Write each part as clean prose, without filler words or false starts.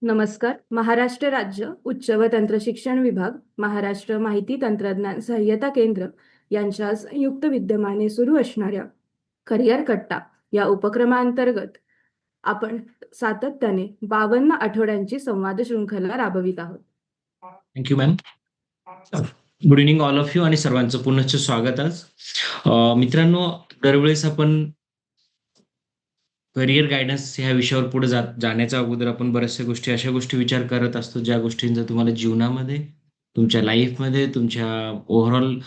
नमस्कार. महाराष्ट्र राज्य उच्च व तंत्रशिक्षण विभाग, महाराष्ट्र माहिती तंत्रज्ञान सहाय्यता केंद्र यांच्या संयुक्त विद्यमाने सुरू असणाऱ्या करिअर कट्टा या उपक्रमांतर्गत आपण सातत्याने 52 आठवड्यांची संवाद शृंखला राबवित आहोत. Thank you ma'am. Good evening all of you आणि सर्वांचं पुनश्च स्वागत आज. मित्रांनो, दरवेळेस आपण करिअर गायडन्स ह्या विषयावर पुढे जाण्याच्या अगोदर आपण बऱ्याचशा गोष्टी अशा गोष्टी विचार करत असतो ज्या गोष्टींचा तुम्हाला जीवनामध्ये, तुमच्या लाईफमध्ये, तुमच्या ओव्हरऑल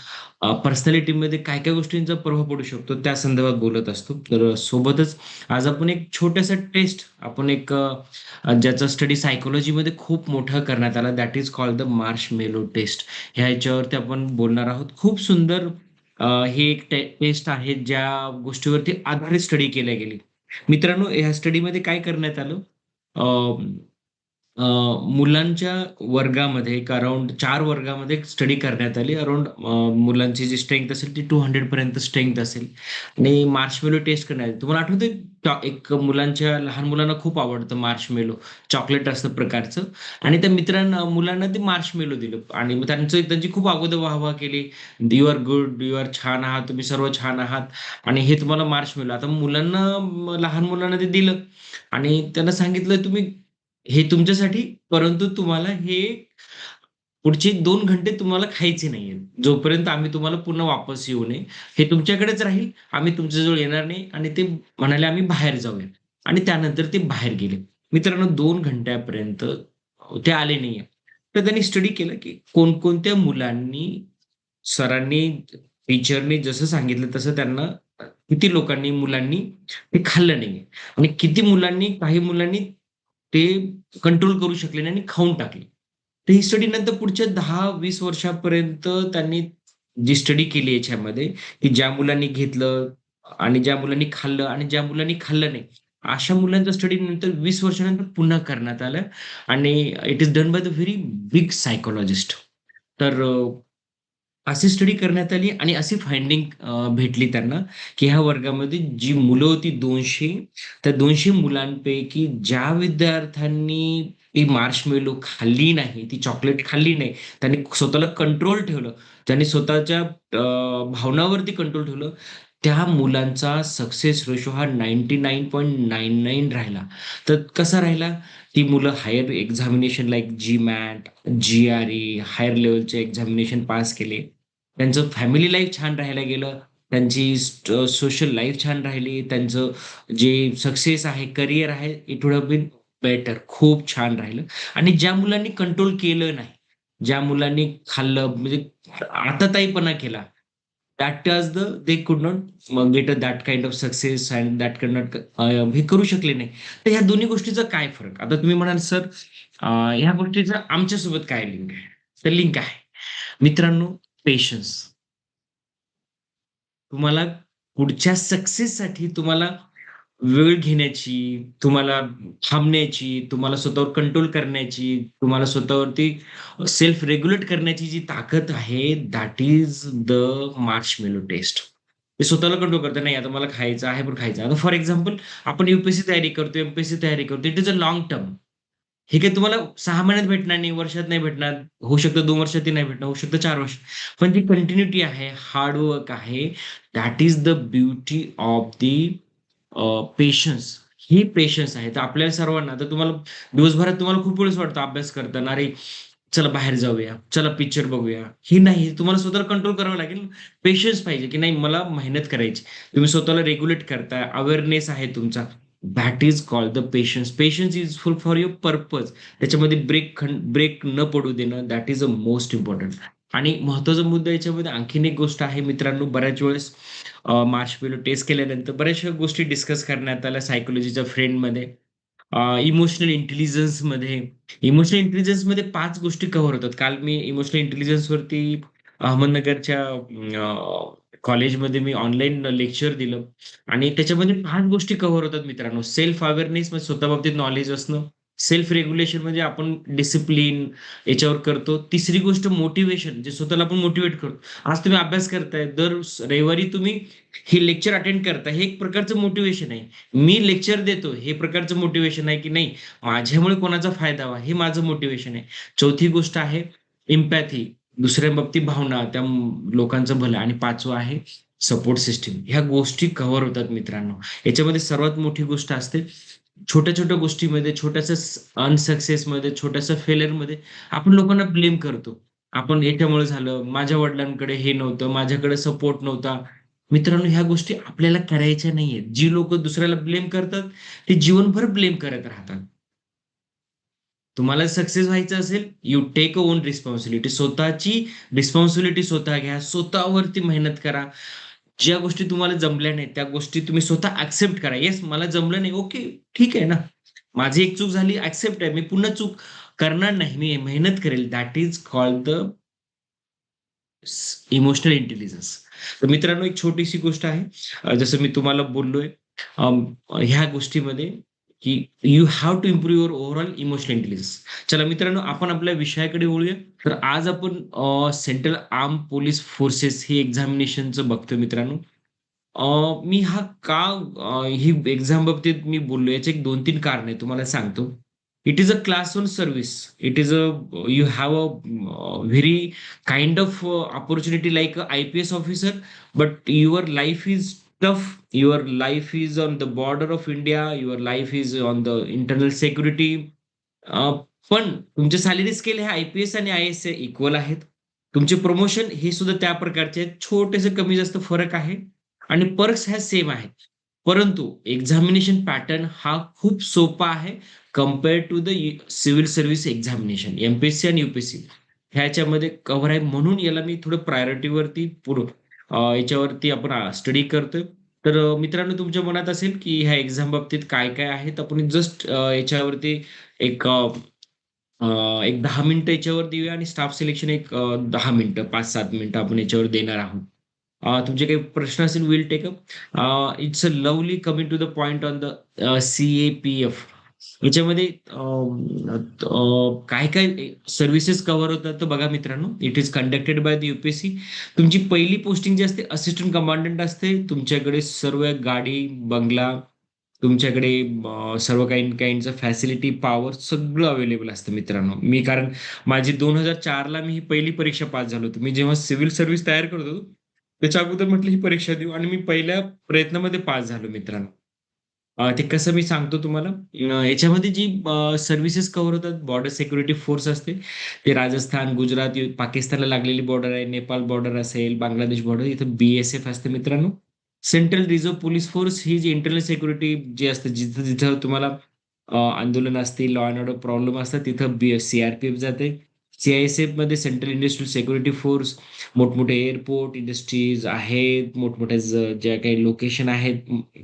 पर्सनॅलिटीमध्ये काय काय गोष्टींचा प्रभाव पडू शकतो त्या संदर्भात बोलत असतो. तर सोबतच आज आपण एक छोटंसं टेस्ट आपण एक ज्याचा स्टडी सायकोलॉजीमध्ये खूप मोठा करण्यात आला, that is called the marshmallow test. ह्या ह्याच्यावरती आपण बोलणार आहोत. खूप सुंदर ही एक टेस्ट आहे ज्या गोष्टीवरती आधारित स्टडी केल्या गेली. मित्रांनो, ह्या स्टडीमध्ये काय करण्यात आलं, मुलांच्या वर्गामध्ये एक अराउंड 4 वर्गामध्ये स्टडी करण्यात आली. अराउंड मुलांची जी स्ट्रेंथ असेल ती 200 पर्यंत स्ट्रेंथ असेल आणि मार्शमेलो टेस्ट करण्यात आली. तुम्हाला आठवतंय एक मुलांच्या लहान मुलांना खूप आवडतं मार्शमेलो, चॉकलेट असतं प्रकारचं आणि त्या मुलांना ते मार्शमेलो दिलं आणि मग त्यांची खूप अगोदर वाहवा केली. You are good, you are छान आहात, तुम्ही सर्व छान आहात आणि हे तुम्हाला मार्शमेलो. आता लहान मुलांना ते दिलं आणि त्यांना सांगितलं तुम्ही हे तुमच्यासाठी, परंतु तुम्हाला हे पुढचे 2 घंटे तुम्हाला खायचे नाहीये. जोपर्यंत आम्ही तुम्हाला पुन्हा वापस येऊ नये. हे तुमच्याकडेच राहील. आम्ही तुमच्याजवळ येणार नाही आणि ते म्हणाले, "आम्ही बाहेर जाऊया." आणि त्यानंतर ते बाहेर गेले. मित्रांनो, 2 घंट्यापर्यंत ते आले नाहीये. तर त्यांनी स्टडी केलं, की कोणकोणत्या मुलांनी सरांनी, टीचरनी जसं सांगितलं तसं त्यांना किती मुलांनी ते खाल्लं नाहीये आणि काही मुलांनी ते कंट्रोल करू शकले नाही आणि खाऊन टाकले. तर ही स्टडी नंतर पुढच्या 10-20 वर्षापर्यंत त्यांनी जी स्टडी केली याच्यामध्ये, की ज्या मुलांनी घेतलं आणि ज्या मुलांनी खाल्लं आणि ज्या मुलांनी खाल्लं नाही, अशा मुलांचा स्टडी नंतर 20 वर्षानंतर पुन्हा करण्यात आलं आणि it is done by the very big psychologist. तर अशी स्टडी करण्यात आली आणि अशी फाइंडिंग भेटली त्यांना, की ह्या वर्गामध्ये जी मुलं होती 200, त्या 200 मुलांपैकी ज्या विद्यार्थ्यांनी ती मार्शमेलो खाल्ली नाही, ती चॉकलेट खाल्ली नाही, त्यांनी स्वतःला कंट्रोल ठेवलं, ज्यांनी स्वतःच्या भावनावरती कंट्रोल ठेवलं, त्या मुलांचा सक्सेस रेशो हा 99.99 राहिला. तर कसा राहिला? ती मुलं हायर एक्झामिनेशन लाइक जी-मॅट, जी-आर-ई, हायर लेव्हलचे एक्झामिनेशन पास केले. त्यांचं फॅमिली लाईफ छान राहायला गेलं. त्यांची सोशल लाईफ छान राहिली. त्यांचं जे सक्सेस आहे, करियर आहे, it would have been better. खूप छान राहिलं. आणि ज्या मुलांनी कंट्रोल केलं नाही, ज्या मुलांनी खाल्लं म्हणजे आताताईपणा केला, that was they could not get that kind of success and that कुड नॉट हे करू शकले नाही. तर ह्या दोन्ही गोष्टीचा काय फरक? आता तुम्ही म्हणाल, "सर, ह्या गोष्टीचा आमच्यासोबत काय लिंक आहे?" तर लिंक आहे. मित्रांनो, पेशन्स. तुम्हाला पुढच्या सक्सेससाठी तुम्हाला वेळ घेण्याची, तुम्हाला थांबण्याची, तुम्हाला स्वतःवर कंट्रोल करण्याची, तुम्हाला स्वतःवरती सेल्फ रेग्युलेट करण्याची जी ताकद आहे, that is the marshmallow test. ते स्वतःला कंट्रोल करतं. नाही, आता मला खायचं आहे, पण खायचं. आता फॉर एक्झाम्पल, आपण तयारी करतो, एम-पी-एससी तयारी करतो. It is a long term. हे काही तुम्हाला 6 महिन्यात भेटणार नाही, वर्षात नाही भेटणार. होऊ शकतं 2 वर्षातही नाही भेटणार, होऊ शकतं 4 वर्ष. पण जी कंटिन्यूटी आहे, हार्ड वर्क आहे, that is the beauty of the patience. He patience आहे. तर आपल्याला सर्वांना आता तुम्हाला दिवसभरात तुम्हाला खूप वेळेस वाटतं अभ्यास करताना, "अरे, चला बाहेर जाऊया, चला पिक्चर बघूया." ही नाही, तुम्हाला स्वतःला कंट्रोल करावं लागेल. पेशन्स पाहिजे, की नाही मला मेहनत करायची. तुम्ही स्वतःला रेग्युलेट करताय, अवेअरनेस आहे तुमचा. That is called the patience. Patience is full for your purpose. त्याच्यामध्ये ब्रेक न पडू देणं, that is a most important. आणि महत्त्वाचा मुद्दा याच्यामध्ये आणखीन एक गोष्ट आहे मित्रांनो, बऱ्याच वेळेस मार्शमेलो टेस्ट केल्यानंतर बऱ्याचशा गोष्टी डिस्कस करण्यात आल्या सायकॉलॉजीच्या फ्रेंडमध्ये. इमोशनल इंटेलिजन्समध्ये इमोशनल इंटेलिजन्समध्ये 5 गोष्टी कव्हर होतात. काल मी इमोशनल इंटेलिजन्सवरती अहमदनगरच्या कॉलेजमध्ये मी ऑनलाईन लेक्चर दिलं आणि त्याच्यामध्ये 5 गोष्टी कव्हर होतात मित्रांनो. सेल्फ अवेअरनेस म्हणजे स्वतःबाबतीत नॉलेज असणं, सेल्फ रेग्युलेशन म्हणजे आपण डिसिप्लिन याच्यावर करतो. तिसरी गोष्ट मोटिव्हेशन, जे स्वतःला आपण मोटिव्हेट करतो. आज तुम्ही अभ्यास करताय, दर रविवारी तुम्ही हे लेक्चर अटेंड करताय, हे एक प्रकारचं मोटिव्हेशन आहे. मी लेक्चर देतो, हे प्रकारचं मोटिव्हेशन आहे, की नाही माझ्यामुळे कोणाचा फायदा व्हावा, हे माझं मोटिव्हेशन आहे. चौथी गोष्ट आहे एम्पॅथी, दुसऱ्या बाबतीत भावना, त्या लोकांचं भलं. आणि पाचवं आहे सपोर्ट सिस्टीम. ह्या गोष्टी कव्हर होतात मित्रांनो. याच्यामध्ये सर्वात मोठी गोष्ट असते छोट्या-छोट्या गोष्टीमध्ये, छोट्याशा अनसक्सेसमध्ये, छोट्याशा फेल्युअरमध्ये आपण लोकांना ब्लेम करतो. आपण याच्यामुळे झालं, माझ्या वडिलांकडे हे नव्हतं, माझ्याकडे सपोर्ट नव्हता. मित्रांनो, ह्या गोष्टी आपल्याला करायच्या नाहीयेत. जी लोकं दुसऱ्याला ब्लेम करतात, ते जीवनभर ब्लेम करत राहतात. तुम्हाला सक्सेस व्हायचं असेल, you take a own responsibility. स्वतःची रिस्पॉन्सिबिलिटी स्वतः घ्या. स्वतःवरती मेहनत करा. ज्या गोष्टी तुम्हाला जमल्या नाहीत, त्या गोष्टी तुम्ही स्वतः एक्सेप्ट करा. येस, मला जमलं नाही. ओके, ठीक आहे ना. माझी एक चूक झाली, एक्सेप्ट आहे. मी पुन्हा चूक करणार नाही. मी मेहनत करेल. That is called the emotional intelligence. तर मित्रांनो, एक छोटीशी गोष्ट आहे. जसं मी तुम्हाला बोललोय, ह्या गोष्टीमध्ये की you have to improve your overall emotional intelligence. चला मित्रांनो, आपण आपल्या विषयाकडे वळूया. तर आज आपण सेंट्रल आर्म पोलीस फोर्सेस ही एक्झामिनेशनचं बघतोय मित्रांनो. मी हा का ही एक्झाम बाबतीत मी बोललो, याचे एक 2-3 कारण आहे तुम्हाला सांगतो. It is a class one service. It is a you have a very kind of opportunity like a IPS officer, but your life is tough. Your life is on the border of India. Your life is on the internal security. पण तुमचे salary scale हे IPS आणि IAS equal आहेत. तुमचे promotion हे सुद्धा त्या प्रकारचे आहेत. छोटेसे कमी जास्त फरक आहे आणि पर्क्स ह्या सेम आहेत. परंतु एक्झामिनेशन पॅटर्न हा खूप सोपा आहे compare to the civil service examination, MPSC आणि यू-पी-एस-सी. ह्याच्यामध्ये कव्हर आहे म्हणून याला मी थोडं प्रायोरिटीवरती याच्यावरती आपण स्टडी करतोय. तर मित्रांनो, तुमच्या मनात असेल की ह्या एक्झाम बाबतीत काय-काय आहेत, आपण जस्ट याच्यावरती एक अ, अ, एक 10 मिनिटं याच्यावर देऊया आणि स्टाफ सिलेक्शन एक 10 मिनिटं, 5-7 मिनिटं आपण याच्यावर देणार आहोत. तुमचे काही प्रश्न असेल, will take up. It's a lovely coming to the point on the CAPF. याच्यामध्ये काय-काय सर्व्हिसेस कव्हर होतात तर बघा मित्रांनो, it is conducted by the UPSC. तुमची पहिली पोस्टिंग जी असते असिस्टंट कमांडंट असते. तुमच्याकडे सर्व गाडी, बंगला, तुमच्याकडे सर्व काही काहींचं फॅसिलिटी, पॉवर सगळं अवेलेबल असतं मित्रांनो. मी कारण माझी 2004 ला मी ही पहिली परीक्षा पास झालो होतो. मी जेव्हा सिव्हिल सर्व्हिस तयार करत होतो, त्याच्या अगोदर म्हटलं ही परीक्षा देऊ आणि मी पहिल्या प्रयत्नामध्ये पास झालो मित्रांनो. ते कसं मी सांगतो तुम्हाला. याच्यामध्ये जी सर्व्हिसेस कव्हर होतात, बॉर्डर सिक्युरिटी फोर्स असते. ते राजस्थान, गुजरात, पाकिस्तानला लागलेली बॉर्डर आहे, नेपाळ बॉर्डर असेल, बांगलादेश बॉर्डर, इथं बी-एस-एफ असते मित्रांनो. सेंट्रल रिझर्व्ह पोलीस फोर्स ही जी इंटरनल सिक्युरिटी जी असते, जिथं जिथं तुम्हाला आंदोलन असतील, लॉ अँड ऑर्डर प्रॉब्लेम असतात, तिथं सीआरपीएफ जाते. सीआयएसएफ मध्ये सेंट्रल इंडस्ट्रियल सिक्युरिटी फोर्स, मोठमोठे एअरपोर्ट, इंडस्ट्रीज आहेत, मोठमोठ्या ज्या काही लोकेशन आहेत,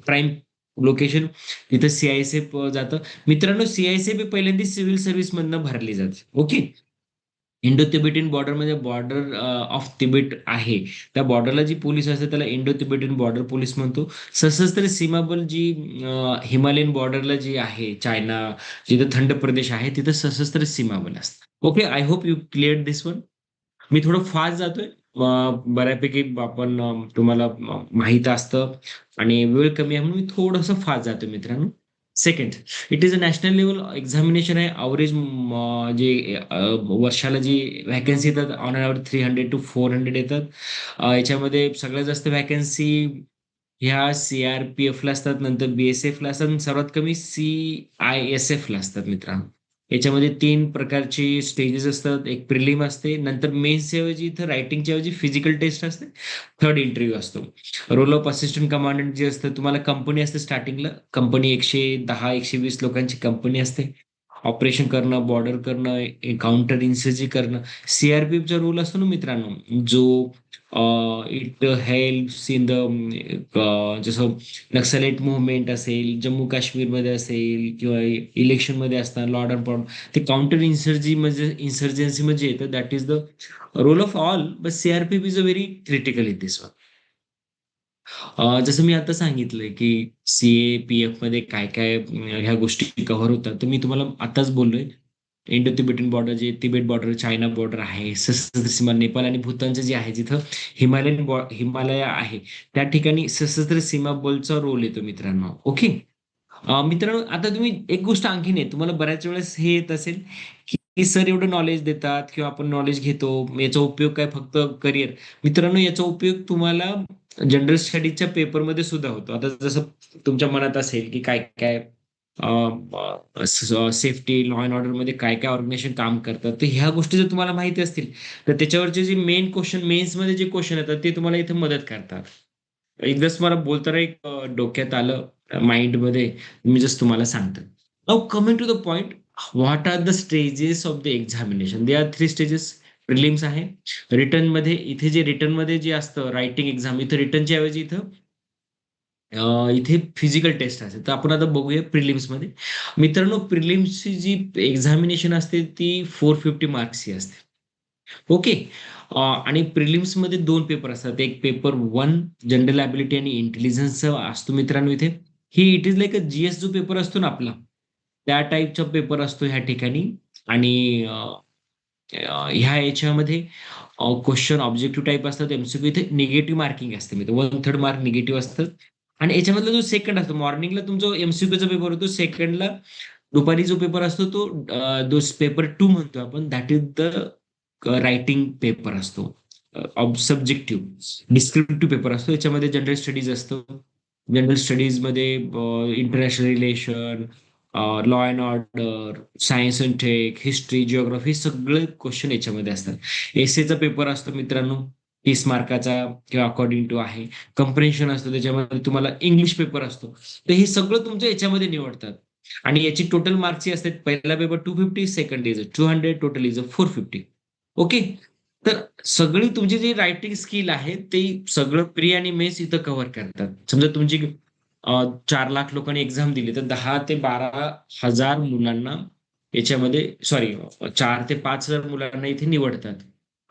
प्राईम लोकेशन, तिथं सीआयएसएफ जातं. मित्रांनो, सीआयएसएफ ही पहिल्यांदा सिव्हिल सर्व्हिस मधनं भरली जाते. ओके. इंडो तिबेटियन बॉर्डरमध्ये बॉर्डर ऑफ तिबेट आहे. त्या बॉर्डरला जी पोलीस असते त्याला इंडो तिबेटियन बॉर्डर पोलीस म्हणतो. सशस्त्र सीमाबल जी हिमालयन बॉर्डरला जी आहे, चायना, जिथं थंड प्रदेश आहे, तिथं सशस्त्र सीमाबल असतं. Okay, I hope you clear this one. मी थोडं फास्ट जातोय. बऱ्यापैकी आपण तुम्हाला माहीत असतं आणि वेळ कमी आहे म्हणून मी थोडंसं फास्ट जातोय मित्रांनो. Second, it is a national level examination आहे. अवरेज जे वर्षाला जी व्हॅकन्सी येतात ऑन अन अवर 300 टू 400 येतात. याच्यामध्ये सगळ्यात जास्त व्हॅकन्सी ह्या सी-आर-पी-एफला असतात, नंतर बी-एस-एफला असतात आणि सर्वात कमी सी-आय-एस-एफला असतात मित्रांनो. याच्यामध्ये 3 प्रकारची स्टेजेस असतात. एक प्रिलिम असते, नंतर मेन्सच्या ऐवजी इथं रायटिंगच्या ऐवजी फिजिकल टेस्ट असते. थर्ड इंटरव्ह्यू असतो. रोल ऑफ असिस्टंट कमांडंट जे असतं, तुम्हाला कंपनी असते स्टार्टिंगला. कंपनी 110-120 लोकांची कंपनी असते. ऑपरेशन करणं, बॉर्डर करणं, काउंटर इन्सर्जी करणं. सी-आर-पी-एफचा रोल असतो ना मित्रांनो, जो इट हेल्प्स इन द जसं नक्सलाइट मूव्हमेंट असेल, जम्मू काश्मीरमध्ये असेल किंवा इलेक्शनमध्ये असतात, लॉर्ड अँड प्रॉब्लेम, ते काउंटर इन्सर्जी म्हणजे इन्सर्जन्सी म्हणजे येतं. That is the role of all, but CRPF is a very critical in this one. जसं मी आता सांगितलंय, की CA-PF मध्ये काय-काय ह्या गोष्टी कव्हर होतात. तर मी तुम्हाला आताच बोललोय. इंडो तिबेटियन बॉर्डर जे तिबेट बॉर्डर, चायना बॉर्डर आहे, सशस्त्र सीमा नेपाळ आणि भूतानचं जे आहे, जिथं हिमालय आहे, त्या ठिकाणी सशस्त्र सीमा बलचा रोल येतो मित्रांनो. ओके. मित्रांनो, आता तुम्ही एक गोष्ट आणखीन आहे, तुम्हाला बऱ्याच वेळेस हे येत असेल, की सर एवढं नॉलेज देतात किंवा आपण नॉलेज घेतो, याचा उपयोग काय फक्त करिअर. मित्रांनो, याचा उपयोग तुम्हाला जनरल स्टडीजच्या पेपरमध्ये सुद्धा होतो. आता जसं तुमच्या मनात असेल, की काय काय सेफ्टी, लॉ अँड ऑर्डरमध्ये काय काय ऑर्गनायझेशन काम करतात, तर ह्या गोष्टी जर तुम्हाला माहिती असतील, तर त्याच्यावरचे जे मेन क्वेश्चन, मेन्समध्ये जे क्वेश्चन येतात, ते तुम्हाला इथे मदत करतात. एकदाच मला बोलताना एक डोक्यात आलं, माइंडमध्ये, मी जस्ट तुम्हाला सांगतो. Now coming to the point, what are the stages of the examination? They are 3 stages. Prelims आहे. रिटर्नमध्ये इथे जे रिटर्नमध्ये जे असतं रायटिंग एक्झाम, इथं रिटर्नच्या ऐवजी इथे फिजिकल टेस्ट असते. तर आपण आता बघूया प्रिलिम्समध्ये. मित्रांनो, प्रिलिम्सची जी एक्झामिनेशन असते ती 450 मार्क्सची असते. ओके. आणि प्रिलिम्समध्ये 2 पेपर असतात. एक पेपर 1 जनरल ॲबिलिटी आणि इंटेलिजन्सचा असतो मित्रांनो इथे. ही इट इज लाइक अ जी-एस जो पेपर असतो ना आपला, त्या टाईपचा पेपर असतो ह्या ठिकाणी. आणि ह्या याच्यामध्ये क्वेश्चन ऑब्जेक्टिव्ह टाइप असतात, एमसीक्यू. इथे निगेटिव्ह मार्किंग असते मित्र. 1/3 मार्क निगेटिव्ह असतात. आणि याच्यामधला जो सेकंड असतो, मॉर्निंगला तुमचा एमसीक्यूचा पेपर होतो, सेकंडला दुपारी जो पेपर असतो तो पेपर 2 म्हणतो आपण, that is the writing paper असतो. सब्जेक्टिव्ह डिस्क्रिप्टिव्ह पेपर असतो. याच्यामध्ये जनरल स्टडीज असतो. जनरल स्टडीजमध्ये international relation, law and order, science and tech, history, geography, सगळे क्वेश्चन याच्यामध्ये असतात. एसेचा पेपर असतो मित्रांनो, 30 मार्काचा किंवा अकॉर्डिंग टू आहे. कंप्रेन्शन असतं, त्याच्यामध्ये तुम्हाला इंग्लिश पेपर असतो. तर हे सगळं तुमचं याच्यामध्ये निवडतात. आणि याची टोटल मार्क्सची असते, पहिला paper 250, second is 200, total is 450. Okay. तर सगळी तुमची जी रायटिंग स्किल आहे ते सगळं प्री आणि मेन्स इथं कव्हर करतात. समजा तुमची 4 लाख लोकांनी एक्झाम दिली, तर 10,000 ते 12,000 मुलांना याच्यामध्ये, सॉरी, 4,000 ते 5,000 मुलांना इथे निवडतात.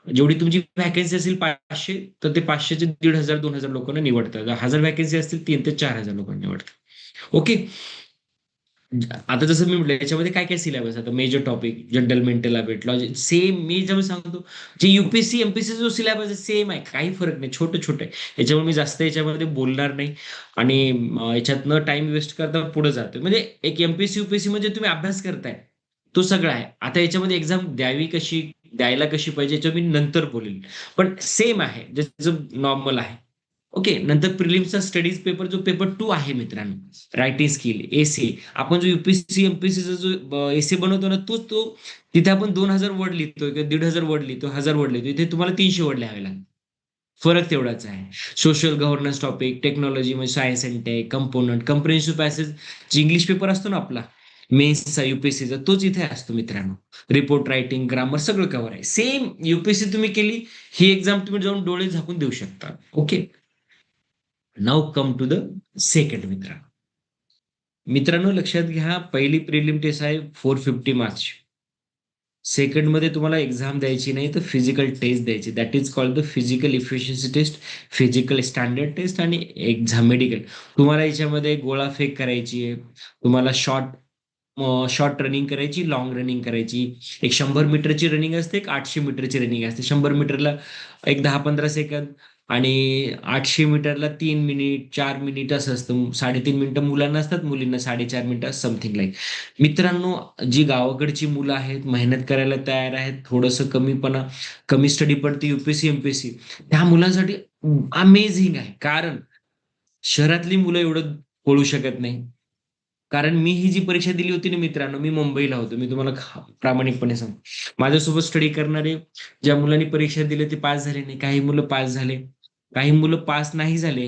जेवढी तुमची व्हॅकन्सी असेल 500, तर ते 500चे 1,500 2,000 लोकांना निवडतात. 1,000 व्हॅकन्सी असतील 3,000 ते 4,000 लोकांना निवडतात. ओके. आता जसं मी म्हटलं, याच्यामध्ये काय काय सिलेबस आता major topic, general mental habit, logic, same मी जेव्हा सांगतो, जे युपीएससी एमपीएससी जो सिलेबस आहे सेम आहे, काही फरक नाही, छोटं छोटं आहे. याच्यामुळे मी जास्त याच्यामध्ये बोलणार नाही. आणि याच्यातनं टाइम वेस्ट करता पुढे जातो. म्हणजे एक एमपीएससी युपीएससी म्हणजे तुम्ही अभ्यास करताय, तो सगळा आहे. आता याच्यामध्ये एक्झाम द्यायला कशी पाहिजे याच्यावर मी नंतर बोलेल. पण सेम आहे, जसं नॉर्मल आहे. ओके. नंतर प्रिलिम्सचा स्टडीज पेपर, जो पेपर 2 आहे मित्रांनो, रायटिंग स्किल, एसे. आपण जो युपीएससी एमपीएससीचा जो एसे बनवतो ना, तोच तो. तिथे आपण 2,000 वर्ड लिहितो किंवा 1,500 वर्ड लिहितो, 1,000 वर्ड लिहितो. इथे तुम्हाला 300 वर्ड लिहावे लागतात. फरक तेवढाच आहे. सोशल गव्हर्नन्स टॉपिक, टेक्नॉलॉजी म्हणजे science and tech, component, comprehensive passage, जे इंग्लिश पेपर असतो ना आपला, मेन्सचा, युपीएससीचा, तोच इथे असतो मित्रांनो. रिपोर्ट रायटिंग, ग्रामर सगळं कव्हर आहे. सेम युपीएससी तुम्ही केली, ही एक्झाम तुम्ही जाऊन डोळे झाकून देऊ शकता. Okay. Now come to the second मित्रांनो. मित्रांनो, लक्षात घ्या, पहिली प्रिलिम टेस्ट आहे 450 मार्क्सची. सेकंडमध्ये तुम्हाला एक्झाम द्यायची नाही, तर फिजिकल टेस्ट द्यायची. That is called the physical efficiency test, physical standard test आणि एक्झाम मेडिकल. तुम्हाला याच्यामध्ये गोळाफेक करायची आहे. तुम्हाला शॉर्ट रनिंग करायची, लॉंग रनिंग करायची. एक 100 मीटरची रनिंग असते, एक 800 मीटरची रनिंग असते. 100 मीटरला एक 10-15 सेकंद, आणि 800 मीटरला 3 मिनिट, 4 मिनिट असं असतं. 3.5 मिनिटं मुलांना असतात, मुलींना 4.5 मिनिटं, समथिंग लाईक. मित्रांनो, जी गावाकडची मुलं आहेत, मेहनत करायला तयार आहेत, थोडंसं कमी स्टडी पडते युपीएससी एमपीएससी, त्या मुलांसाठी अमेझिंग आहे. कारण शहरातली मुलं एवढं पळू शकत नाही. कारण मी ही जी परीक्षा दिली होती ना मित्रांनो, मी मुंबईला होतो. मी तुम्हाला प्रामाणिकपणे सांगतो. माझ्यासोबत स्टडी करणारे ज्या मुलांनी परीक्षा दिली ते पास झाले नाही. काही मुलं पास झाले. काही मुलं पास नाही झाले.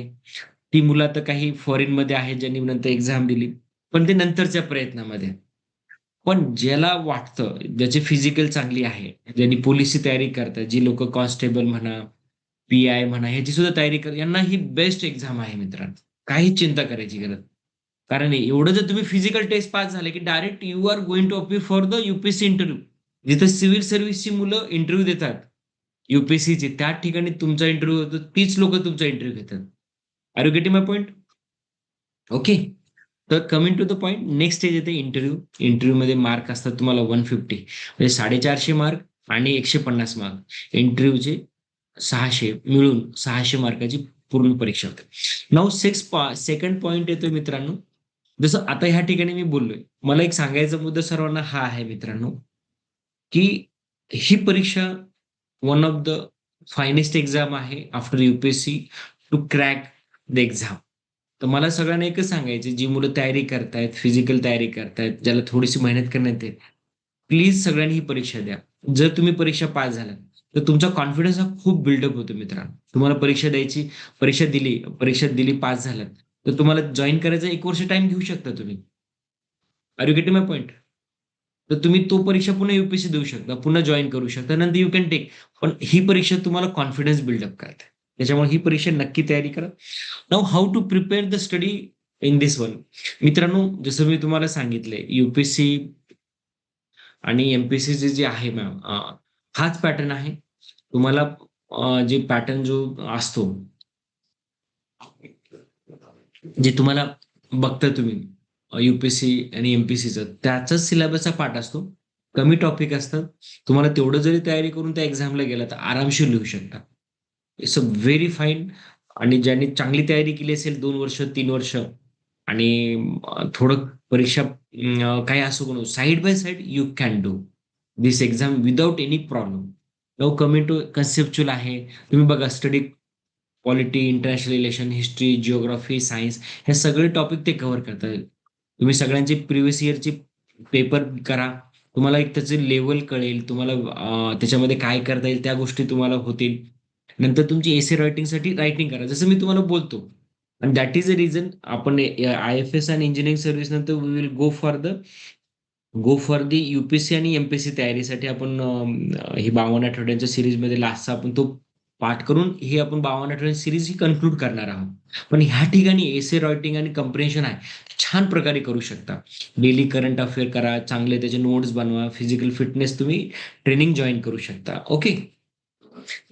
ती मुलं आता काही फॉरेनमध्ये आहेत, ज्यांनी नंतर एक्झाम दिली. पण ते नंतरच्या प्रयत्नामध्ये. पण ज्याला वाटतं, ज्याची फिजिकल चांगली आहे, ज्यांनी पोलिसची तयारी करतात, जी लोकं कॉन्स्टेबल म्हणा, पी-आय म्हणा, ह्याची सुद्धा तयारी कर, यांना ही बेस्ट एक्झाम आहे मित्रांनो. काहीच चिंता करायची गरज. कारण एवढं जर तुम्ही फिजिकल टेस्ट पास झाले, की direct you are going to appear for the UPSC interview. जिथं सिव्हिल सर्व्हिसची मुलं इंटरव्ह्यू देतात, यूपीएससीची, त्या ठिकाणी तुमचा इंटरव्ह्यू होतो, तीच लोकं तुमचा इंटरव्ह्यू घेतात. Are you getting my point? Okay. तर coming to the point, next stage येते इंटरव्ह्यू. इंटरव्ह्यूमध्ये मार्क असतात तुम्हाला 150, म्हणजे 450 मार्क आणि 150 मार्क. इंटरव्ह्यूचे 600 मिळून 600 मार्काची पूर्ण परीक्षा होते. नाऊ सेकंड पॉइंट येतोय मित्रांनो. जसं आता ह्या ठिकाणी मी बोललोय, मला एक सांगायचा मुद्दा सर्वांना हा आहे मित्रांनो, की ही परीक्षा one of the finest exam आहे after UPSC to crack the exam. तर मला सगळ्यांना एकच सांगायचं, जी मुलं तयारी करतायत, फिजिकल तयारी करतायत, ज्याला थोडीशी मेहनत करण्यात येते, प्लीज सगळ्यांनी ही परीक्षा द्या. जर तुम्ही परीक्षा पास झालात, तर तुमचा कॉन्फिडन्स हा खूप बिल्डअप होतो मित्रांनो. तुम्हाला परीक्षा दिली, पास झालात, तर तुम्हाला जॉईन करायचा 1 वर्ष टाइम घेऊ शकता तुम्ही. Are you getting my point? तर तुम्ही तो परीक्षा पुन्हा यूपीएससी देऊ शकता, पुन्हा जॉईन करू शकता, नंतर यू कॅन टेक. पण ही परीक्षा तुम्हाला कॉन्फिडन्स बिल्डअप करते. त्याच्यामुळे ही परीक्षा नक्की तयारी करा. Now how to prepare the study in this one. मित्रांनो, जसं मी तुम्हाला सांगितलंय, यूपीएससी आणि एमपीएससी जे आहे मॅम, हाच पॅटर्न आहे. तुम्हाला जे पॅटर्न जो असतो, जे तुम्हाला बघता तुम्ही यूपीएससी आणि एमपीएससीचा, त्याचाच सिलेबसचा पार्ट असतो. कमी टॉपिक असतात. तुम्हाला तेवढं जरी तयारी करून त्या एक्झामला गेला तर आरामशीर लिहू शकता. It's a very fine. आणि ज्यांनी चांगली तयारी केली असेल 2 वर्ष 3 वर्ष, आणि थोडं परीक्षा काही असो करून side by side you can do this exam without any problem. Now coming to conceptual आहे. तुम्ही बघा, study polity, international relation, history, geography, science, हे सगळे टॉपिक ते कव्हर करतात. तुम्ही सगळ्यांचे प्रिव्हियस इयरचे पेपर करा. तुम्हाला एक त्याचे लेवल कळेल. तुम्हाला त्याच्यामध्ये काय करता येईल त्या गोष्टी तुम्हाला होतील. नंतर तुमची एसे रायटिंगसाठी रायटिंग करा, जसं मी तुम्हाला बोलतो. आणि दॅट इज अ रिझन आपण आय एफ एस आणि इंजिनिअरिंग सर्व्हिस नंतर we will go for the UPSC आणि एमपीएससी तयारीसाठी आपण ही 52 आठवड्यांच्या सिरीजमध्ये लास्टचा आपण तो पाठ करून ही आपण 52 आठवड्यांची सिरीज ही कन्क्लूड करणार आहोत. पण ह्या ठिकाणी एसे रायटिंग आणि कम्प्रेन्शन आहे, छान प्रकारे करू शकता. डेली करंट अफेअर करा, चांगले त्याचे नोट्स बनवा, फिजिकल फिटनेस तुम्ही ट्रेनिंग जॉईन करू शकता. ओके.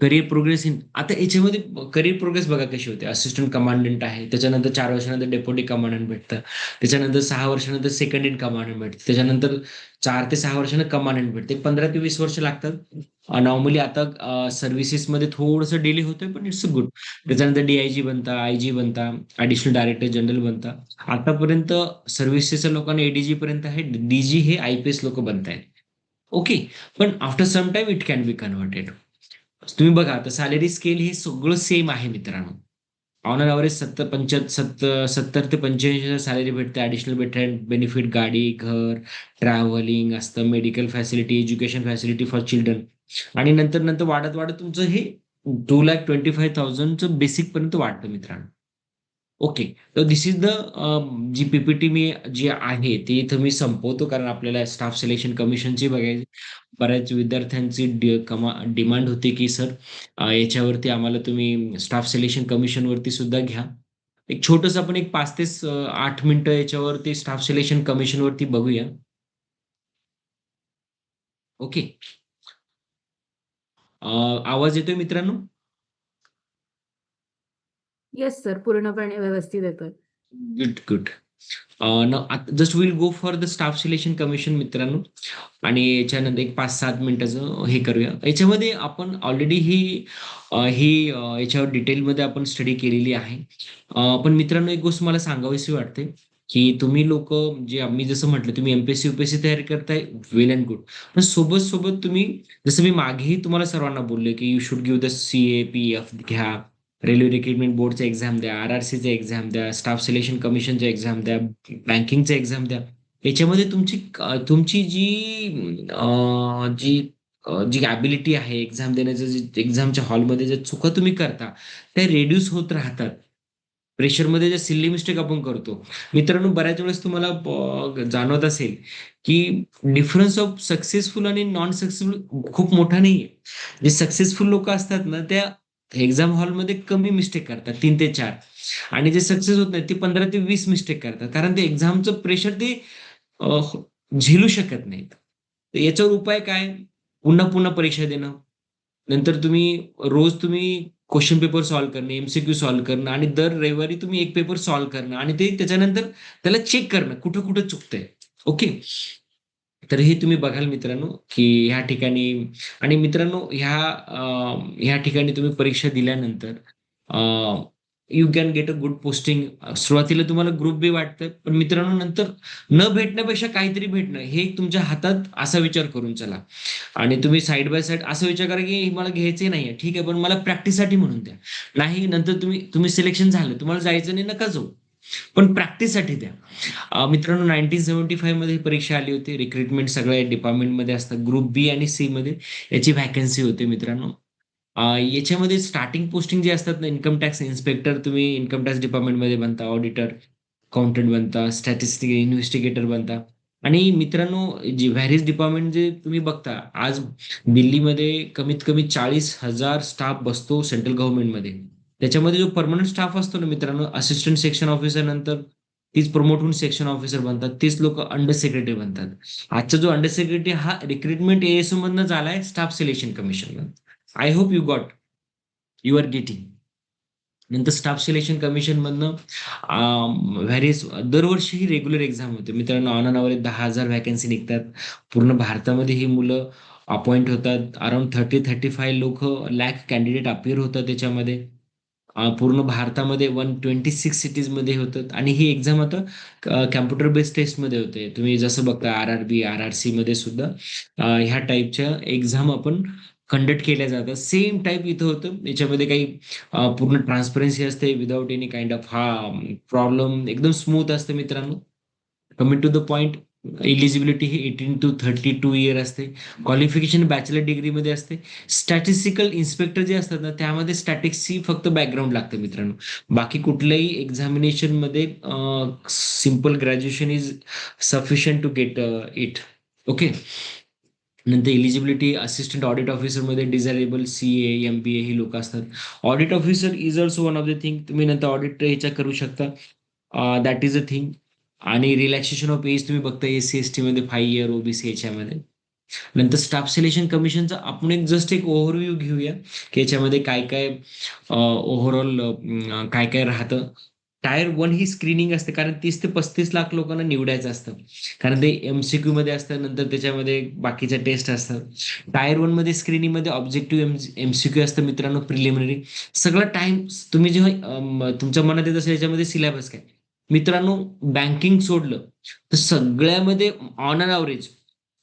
करिअर प्रोग्रेस इन, आता याच्यामध्ये करिअर प्रोग्रेस बघा कशी होते. असिस्टंट कमांडंट आहे, त्याच्यानंतर 4 वर्षानंतर डेप्युटी कमांडंट भेटतं, त्याच्यानंतर 6 वर्षानंतर सेकंड इन कमांडंट भेटते, त्याच्यानंतर 4 ते 6 वर्षानं कमांडंट भेटते, 15 ते 20 वर्ष लागतात. नॉर्मली आता सर्व्हिसेसमध्ये थोडंसं डिले होतोय, पण इट्स गुड. त्याच्यानंतर डीआयजी बनता, आयजी बनता, ऍडिशनल डायरेक्टर जनरल बनता. आतापर्यंत सर्व्हिसेसच्या लोकांना एडीजी पर्यंत आहे, डीजी हे आयपीएस लोक बनतायत. ओके. पण after some time it can be converted. तुम्ही बघा, आता सॅलरी स्केल हे सगळं सेम आहे मित्रांनो. ऑन अन ॲव्हरेज 70 ते 85 सॅलरी भेटते. ऍडिशनल भेटते बेनिफिट, गाडी, घर, ट्रॅव्हलिंग असतं, medical facility, education facility for children. आणि नंतर नंतर वाढत वाढत तुमचं हे 2,25,000चं बेसिक पर्यंत वाढतं मित्रांनो. ओके. तर दिस इज द जी पीपीटी मी जी आहे ती इथं मी संपवतो, कारण आपल्याला स्टाफ सिलेक्शन कमिशनची बघायची. बऱ्याच विद्यार्थ्यांची डिमांड होती की सर, याच्यावरती आम्हाला तुम्ही स्टाफ सिलेक्शन कमिशन वरती सुद्धा घ्या. एक छोटंसं आपण एक 5 ते 8 मिनिटं याच्यावरती स्टाफ सिलेक्शन कमिशन वरती बघूया. ओके. आवाज येतोय मित्रांनो? येस सर, पूर्णपणे व्यवस्थित येतोय. Good, good. Just will go for the staff selection commission मित्रांनो. आणि याच्यानंतर एक 5-7 मिनिटाचं हे करूया. याच्यामध्ये आपण ऑलरेडी याच्यावर डिटेलमध्ये आपण स्टडी केलेली आहे. पण मित्रांनो, एक गोष्ट मला सांगावीशी वाटते, की तुम्ही लोक, जे आम्ही जसं म्हटलं, तुम्ही एमपीएससी युपीएससी तयारी करताय, वेल अँड गुड. पण सोबत सोबत तुम्ही, जसं मी मागेही तुम्हाला सर्वांना बोलले, की you should give the CAPF घ्या, रेल्वे रिक्रुटमेंट बोर्डचा एक्झाम द्या, आरआरसीचा एक्झाम द्या, स्टाफ सिलेक्शन कमिशनचा एक्झाम द्या, बँकिंगचा एक्झाम द्या. याच्यामध्ये तुमची जी ॲबिलिटी आहे एक्झाम देण्याचं, जे एक्झामच्या हॉलमध्ये ज्या चुका तुम्ही करता, त्या रेड्यूस होत राहतात. प्रेशरमध्ये ज्या सिल्ली मिस्टेक आपण करतो. मित्रांनो, बऱ्याच वेळेस तुम्हाला जाणवत असेल, की डिफरन्स ऑफ सक्सेसफुल आणि नॉन सक्सेसफुल खूप मोठा नाहीये. जे सक्सेसफुल लोक असतात ना, त्या एक्झाम हॉलमध्ये कमी मिस्टेक करतात, 3 ते 4. आणि जे सक्सेस होत नाही ते 15 ते 20 मिस्टेक करतात, कारण ते एक्झामचं प्रेशर ते अ, झेलू शकत नाहीत. तर याच्यावर उपाय काय? पुन्हा पुन्हा परीक्षा देणं. नंतर तुम्ही रोज क्वेश्चन पेपर सॉल्व्ह करणे, एमसीक्यू सॉल्व्ह करणं आणि दर रविवारी तुम्ही एक पेपर सॉल्व्ह करणं आणि ते त्याच्यानंतर त्याला चेक करणं कुठं कुठं चुकतंय. ओके. तर हे तुम्ही बघाल मित्रांनो, की ह्या ठिकाणी आणि मित्रांनो ह्या ठिकाणी तुम्ही परीक्षा दिल्यानंतर you can get a good posting. सुरुवातीला तुम्हाला ग्रुप बी वाटतं, पण मित्रांनो नंतर न भेटण्यापेक्षा काहीतरी भेटणं हे एक तुमच्या हातात असा विचार करून चला. आणि तुम्ही साइड बाय साइड असा विचार करा, की हे मला घ्यायचे नाहीये. ठीक आहे, पण मला प्रॅक्टिससाठी म्हणून द्या. नाही नंतर तुम्ही तुम्ही सिलेक्शन झालं, तुम्हाला जायचं नाही नका जाऊ. पण प्रॅक्टिससाठी द्या. मित्रांनो 1975 मध्ये ही परीक्षा आली होती. रिक्रुटमेंट सगळ्या डिपार्टमेंटमध्ये असतात. ग्रुप बी आणि सी मध्ये याची व्हॅकन्सी होते मित्रांनो. याच्यामध्ये स्टार्टिंग पोस्टिंग जे असतात ना, इन्कम टॅक्स इन्स्पेक्टर तुम्ही इन्कम टॅक्स डिपार्टमेंटमध्ये बनता, ऑडिटर, अकाउंटंट बनता, स्टॅटिस्टिकल इन्व्हेस्टिगेटर बनता आणि मित्रांनो जे व्हॅरियस डिपार्टमेंट जे तुम्ही बघता, आज दिल्लीमध्ये कमीत कमी 40,000 स्टाफ बसतो सेंट्रल गव्हर्नमेंटमध्ये. त्याच्यामध्ये जो परमनंट स्टाफ असतो ना मित्रांनो, असिस्टंट सेक्शन ऑफिसर नंतर तीच प्रमोट होऊन सेक्शन ऑफिसर बनतात. तेच लोक अंडर सेक्रेटरी बनतात. आजचा जो अंडर सेक्रेटरी हा रिक्रुटमेंट एएसओ मधनं झालाय staff selection commission. I hope you are getting. नंतर स्टाफ सिलेक्शन कमिशन मधनं व्हॅरियस दरवर्षी ही रेग्युलर एक्झाम होते मित्रांनो. ऑन अन अवरेज 10,000 व्हॅकन्सी निघतात. पूर्ण भारतामध्ये ही मुलं अपॉइंट होतात. अराउंड 30-35 लोक लॅक कॅन्डिडेट अपिअर होतात त्याच्यामध्ये. पूर्ण भारतामध्ये 126 सिटीजमध्ये होतात आणि ही एक्झाम आता कॅम्प्युटर बेस्ड टेस्टमध्ये होते. तुम्ही जसं बघता RRB, RRC मध्ये सुद्धा ह्या टाईपच्या एक्झाम आपण कंडक्ट केल्या जातात. सेम टाईप इथं होतं. याच्यामध्ये काही पूर्ण ट्रान्सपरन्सी असते without any kind of problem. एकदम स्मूथ असते मित्रांनो. Coming to the point, eligibility ही 18 to 32 इयर असते. क्वालिफिकेशन बॅचलर डिग्रीमध्ये असते. स्टॅटिस्टिकल इन्स्पेक्टर जे असतात ना त्यामध्ये स्टॅटिक्सची फक्त बॅकग्राऊंड लागतं मित्रांनो. बाकी कुठल्याही एक्झामिनेशन मध्ये simple graduation is sufficient to get it. Okay. नंतर इलिजिबिलिटी असिस्टंट ऑडिट ऑफिसरमध्ये डिझायरेबल CA, MBA ही लोक असतात. Audit officer is also one of the thing. तुम्ही नंतर ऑडिट ह्याच्या करू शकता. That is a thing. आणि रिलॅक्सेशन ऑफ एज तुम्ही बघता SC ST मध्ये 5 इयर, OBC याच्यामध्ये. नंतर स्टाफ सिलेक्शन कमिशनचा आपण एक जस्ट एक ओव्हरव्ह्यू घेऊया की याच्यामध्ये काय काय ओव्हरऑल काय काय राहतं. टायर 1 ही स्क्रीनिंग असते कारण 30 ते 35 लाख लोकांना निवडायचं असतं. कारण ते MCQ मध्ये असतं, नंतर त्याच्यामध्ये बाकीच्या टेस्ट असतात. टायर 1 मध्ये स्क्रीनिंग मध्ये ऑब्जेक्टिव्ह MCQ असतं मित्रांनो, प्रिलिमिनरी. सगळं टाइम तुम्ही जेव्हा तुमच्या मनात येत असेल याच्यामध्ये सिलेबस काय मित्रांनो. बँकिंग सोडलं तर सगळ्यामध्ये on an average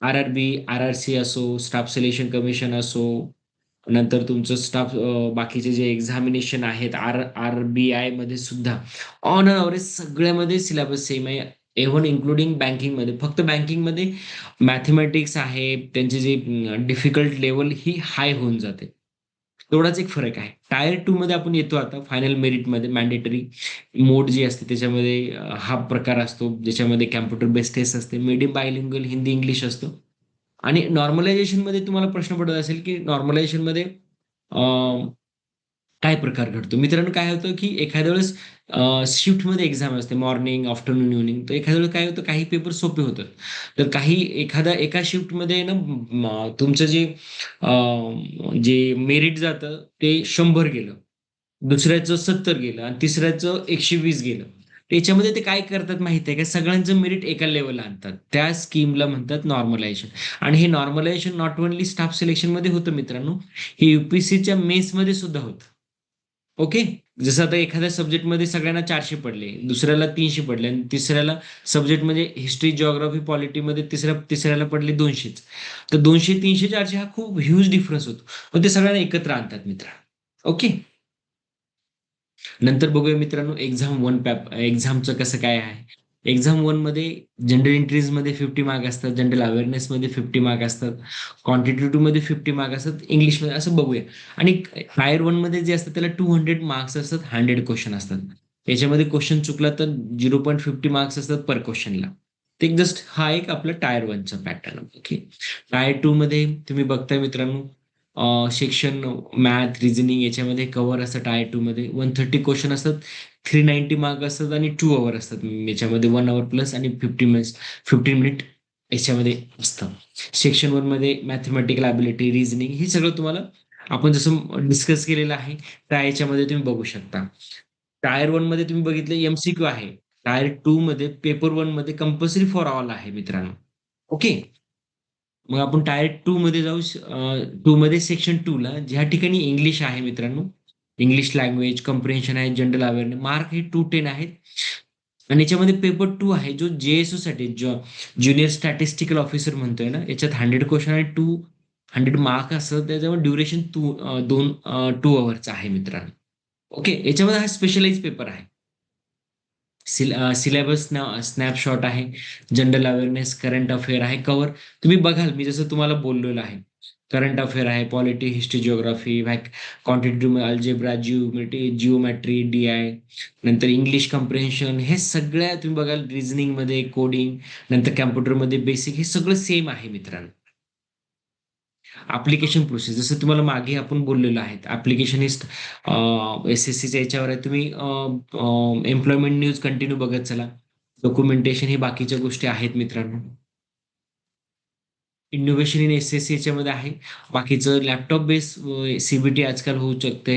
RRB, RRC असो, स्टाफ सिलेक्शन कमिशन असो, नंतर तुमचं स्टाफ बाकीचे जे एक्झामिनेशन आहेत RBI मध्ये सुद्धा ऑन अन ॲव्हरेज सगळ्यामध्ये सिलेबस सेम आहे. इव्हन इन्क्लुडिंग बँकिंगमध्ये. फक्त बँकिंगमध्ये मॅथमॅटिक्स आहे, त्यांची जी डिफिकल्ट लेवल ही हाय होऊन जाते. तेवढाच एक फरक आहे. टायर 2 मध्ये आपण येतो आता फायनल मेरिटमध्ये. मॅन्डेटरी मोड जी असते त्याच्यामध्ये हा प्रकार असतो ज्याच्यामध्ये कॅम्प्युटर बेस्ड टेस्ट असते. मीडियम बायलिंग्वल हिंदी इंग्लिश असतो. आणि नॉर्मलायझेशन मध्ये तुम्हाला प्रश्न पडत असेल की नॉर्मलायझेशन मध्ये काय प्रकार घडतो मित्रांनो. काय होतं की एखाद्या वेळेस शिफ्टमध्ये एक्झाम असते, मॉर्निंग, आफ्टरनून, इव्हनिंग. तर एखाद्या वेळेस काय होतं काही पेपर सोपे होतात. तर काही एका शिफ्टमध्ये ना तुमचं जे मेरिट जातं ते 100 गेलं, दुसऱ्याचं 70 गेलं आणि तिसऱ्याचं 120 गेलं. त्याच्यामध्ये ते काय करतात माहिती आहे का, सगळ्यांचं मेरिट एका लेवलला आणतात. त्या स्कीमला म्हणतात नॉर्मलायझेशन. आणि हे नॉर्मलायझेशन नॉट ओनली स्टाफ सिलेक्शनमध्ये होतं मित्रांनो, हे UPSCच्या मेन्समध्ये सुद्धा होतं. ओके. जसं आता एखाद्या सब्जेक्टमध्ये सगळ्यांना 400 पडले, दुसऱ्याला 300 पडले आणि तिसऱ्याला सब्जेक्ट म्हणजे हिस्ट्री, जिओग्राफी, पॉलिटीमध्ये तिसऱ्याला पडले 200च. तर 200, 300, 400 हा खूप ह्यूज डिफरन्स होतो. पण ते सगळ्यांना एकत्र आणतात मित्र. ओके. नंतर बघूया मित्रांनो एक्झामचं कसं काय आहे. एक्झाम 1 मध्ये जनरल एंट्रीजमध्ये 50 मार्क असतात, जनरल अवेअरनेसमध्ये 50 मार्क असतात, क्वांटिटेटिव्ह मध्ये 50 मार्क असतात, इंग्लिशमध्ये असं बघूया. आणि टायर 1 मध्ये जे असतात त्याला 200 मार्क्स असतात, 100 क्वेश्चन असतात. याच्यामध्ये क्वेश्चन चुकला तर 0.50 मार्क्स असतात पर क्वेश्चनला. ते जस्ट हा एक आपला टायर 1चा पॅटर्न. ओके. टायर 2 मध्ये तुम्ही बघताय मित्रांनो सेक्शन मॅथ, रिझनिंग याच्यामध्ये कव्हर असतं. टायर 2 मध्ये 130 क्वेश्चन असतात, 390 मार्क असतात आणि 2 अवर असतात. याच्यामध्ये 1 अवर प्लस आणि 15 मिनिट याच्यामध्ये असतं. सेक्शन 1 मध्ये मॅथमॅटिकल ॲबिलिटी, रिझनिंग ही सगळं तुम्हाला आपण जसं डिस्कस केलेलं आहे, त्या याच्यामध्ये तुम्ही बघू शकता. टायर 1 मध्ये तुम्ही बघितलं एम-सी-क्यू आहे. टायर 2 मध्ये पेपर 1 मध्ये कंपल्सरी फॉर ऑल आहे मित्रांनो. ओके. मग आपण टायर 2 मध्ये जाऊ. 2 मध्ये सेक्शन 2 ला ज्या ठिकाणी इंग्लिश आहे मित्रांनो. इंग्लिश लँग्वेज, कम्प्रिहेन्शन आहे, जनरल अवेअरनेस मार्क हे 210 आहेत. आणि याच्यामध्ये पेपर 2 आहे जो जे-एस-ओ साठी ज्युनियर स्टॅटिस्टिकल ऑफिसर म्हणतोय ना, याच्यात 100 क्वेश्चन आणि 200 मार्क असतं. त्याच्यामुळे ड्युरेशन 2 अवर्सचं आहे मित्रांनो. ओके. याच्यामध्ये हा स्पेशलाइज पेपर आहे. सिलेबस स्नॅपशॉट आहे, जनरल अवेअरनेस, करंट अफेअर आहे, कव्हर तुम्ही बघाल मी जसं तुम्हाला बोललेलो आहे. करंट अफेअर आहे, polity, history, geography, quantitative algebra, geometry, D I, नंतर इंग्लिश कम्प्रिहेन्शन हे सगळ्या तुम्ही बघाल रिझनिंगमध्ये, कोडिंग, नंतर कॅम्प्युटरमध्ये बेसिक हे सगळं सेम आहे मित्रांनो. ऍप्लिकेशन प्रोसेस जसं तुम्हाला मागे आपण बोललेलो आहे. ऍप्लिकेशन इज एस-एस-सीच्या याच्यावर आहे. तुम्ही एम्प्लॉयमेंट न्यूज कंटिन्यू बघत चला. डॉक्युमेंटेशन हे बाकीच्या गोष्टी आहेत मित्रांनो. इनोव्हेशन इन एस-एस-सी याच्यामध्ये आहे. बाकीचं लॅपटॉप बेस सीबीटी आजकाल होऊ शकते,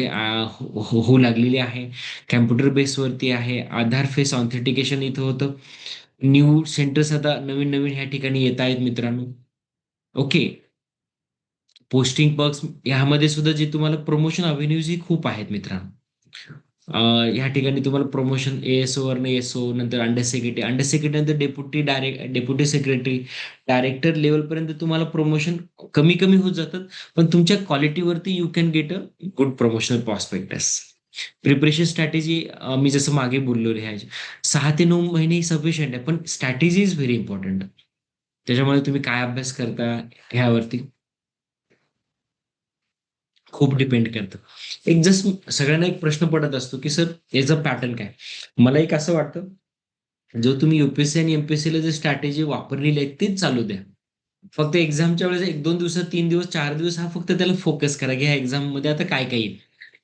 होऊ लागलेली आहे. कॅम्प्युटर बेसवरती आहे. आधार फेस ऑथेंटिकेशन इथं होतं. न्यू सेंटर्स आता नवीन नवीन ह्या ठिकाणी येत आहेत मित्रांनो. ओके. पोस्टिंग पर्क्स ह्यामध्ये सुद्धा जे तुम्हाला प्रमोशन अव्हेन्यूज ही खूप आहेत मित्रांनो. ह्या ठिकाणी तुम्हाला प्रमोशन एएसओ वरनं एसओ, नंतर अंडर सेक्रेटरी नंतर डेप्युटी सेक्रेटरी, डायरेक्टर लेवलपर्यंत तुम्हाला प्रमोशन कमी कमी होत जातात. पण तुमच्या क्वालिटीवरती you can get a good promotional prospects. Preparation strategy मी जसं मागे बोललो ह्या 6 ते 9 महिने सफिशियंट आहे, पण स्ट्रॅटेजी इज व्हेरी इम्पॉर्टंट. त्याच्यामुळे तुम्ही काय अभ्यास करता ह्यावरती खूप डिपेंड करतं. एक जस्ट सगळ्यांना एक प्रश्न पडत असतो, की सर याचा पॅटर्न काय? मला एक असं वाटतं, जो तुम्ही यू-पी-एस-सी आणि एम-पी-एस-सीला जे स्ट्रॅटेजी वापरलेली आहे तीच चालू द्या. फक्त एक्झामच्या वेळेस 1-2 दिवसात, 3 दिवस, 4 दिवस हा फक्त त्याला फोकस करा, की ह्या एक्झाममध्ये आता काय-काय येईल.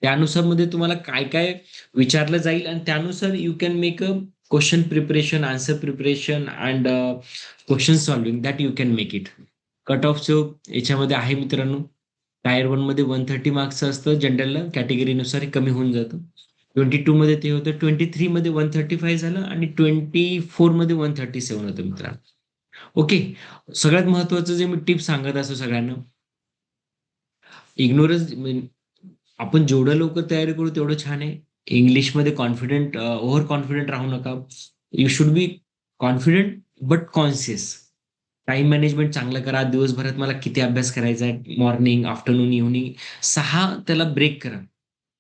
त्यानुसार मध्ये तुम्हाला काय-काय विचारलं जाईल आणि त्यानुसार you can make a question preparation, answer preparation and question solving that you can make it. Cut off जो याच्यामध्ये आहे मित्रांनो, टायर 1 मध्ये 130 मार्क्सचं असतं. जनरलला कॅटेगरीनुसार हे कमी होऊन जातं. 22 मध्ये ते होतं. 23 मध्ये 135 झालं आणि 24 मध्ये 137 होतं मित्रांनो. ओके. सगळ्यात महत्त्वाचं जे मी टिप्स सांगत असतो सगळ्यांना, इग्नोरन्स आपण जेवढं लवकर तयारी करू तेवढं छान आहे. इंग्लिशमध्ये कॉन्फिडंट ओव्हर कॉन्फिडंट राहू नका. You should be confident but conscious. Time management चांगलं करा. दिवसभरात मला किती अभ्यास करायचा आहे, मॉर्निंग, आफ्टरनून, इव्हनिंग 6 त्याला ब्रेक करा.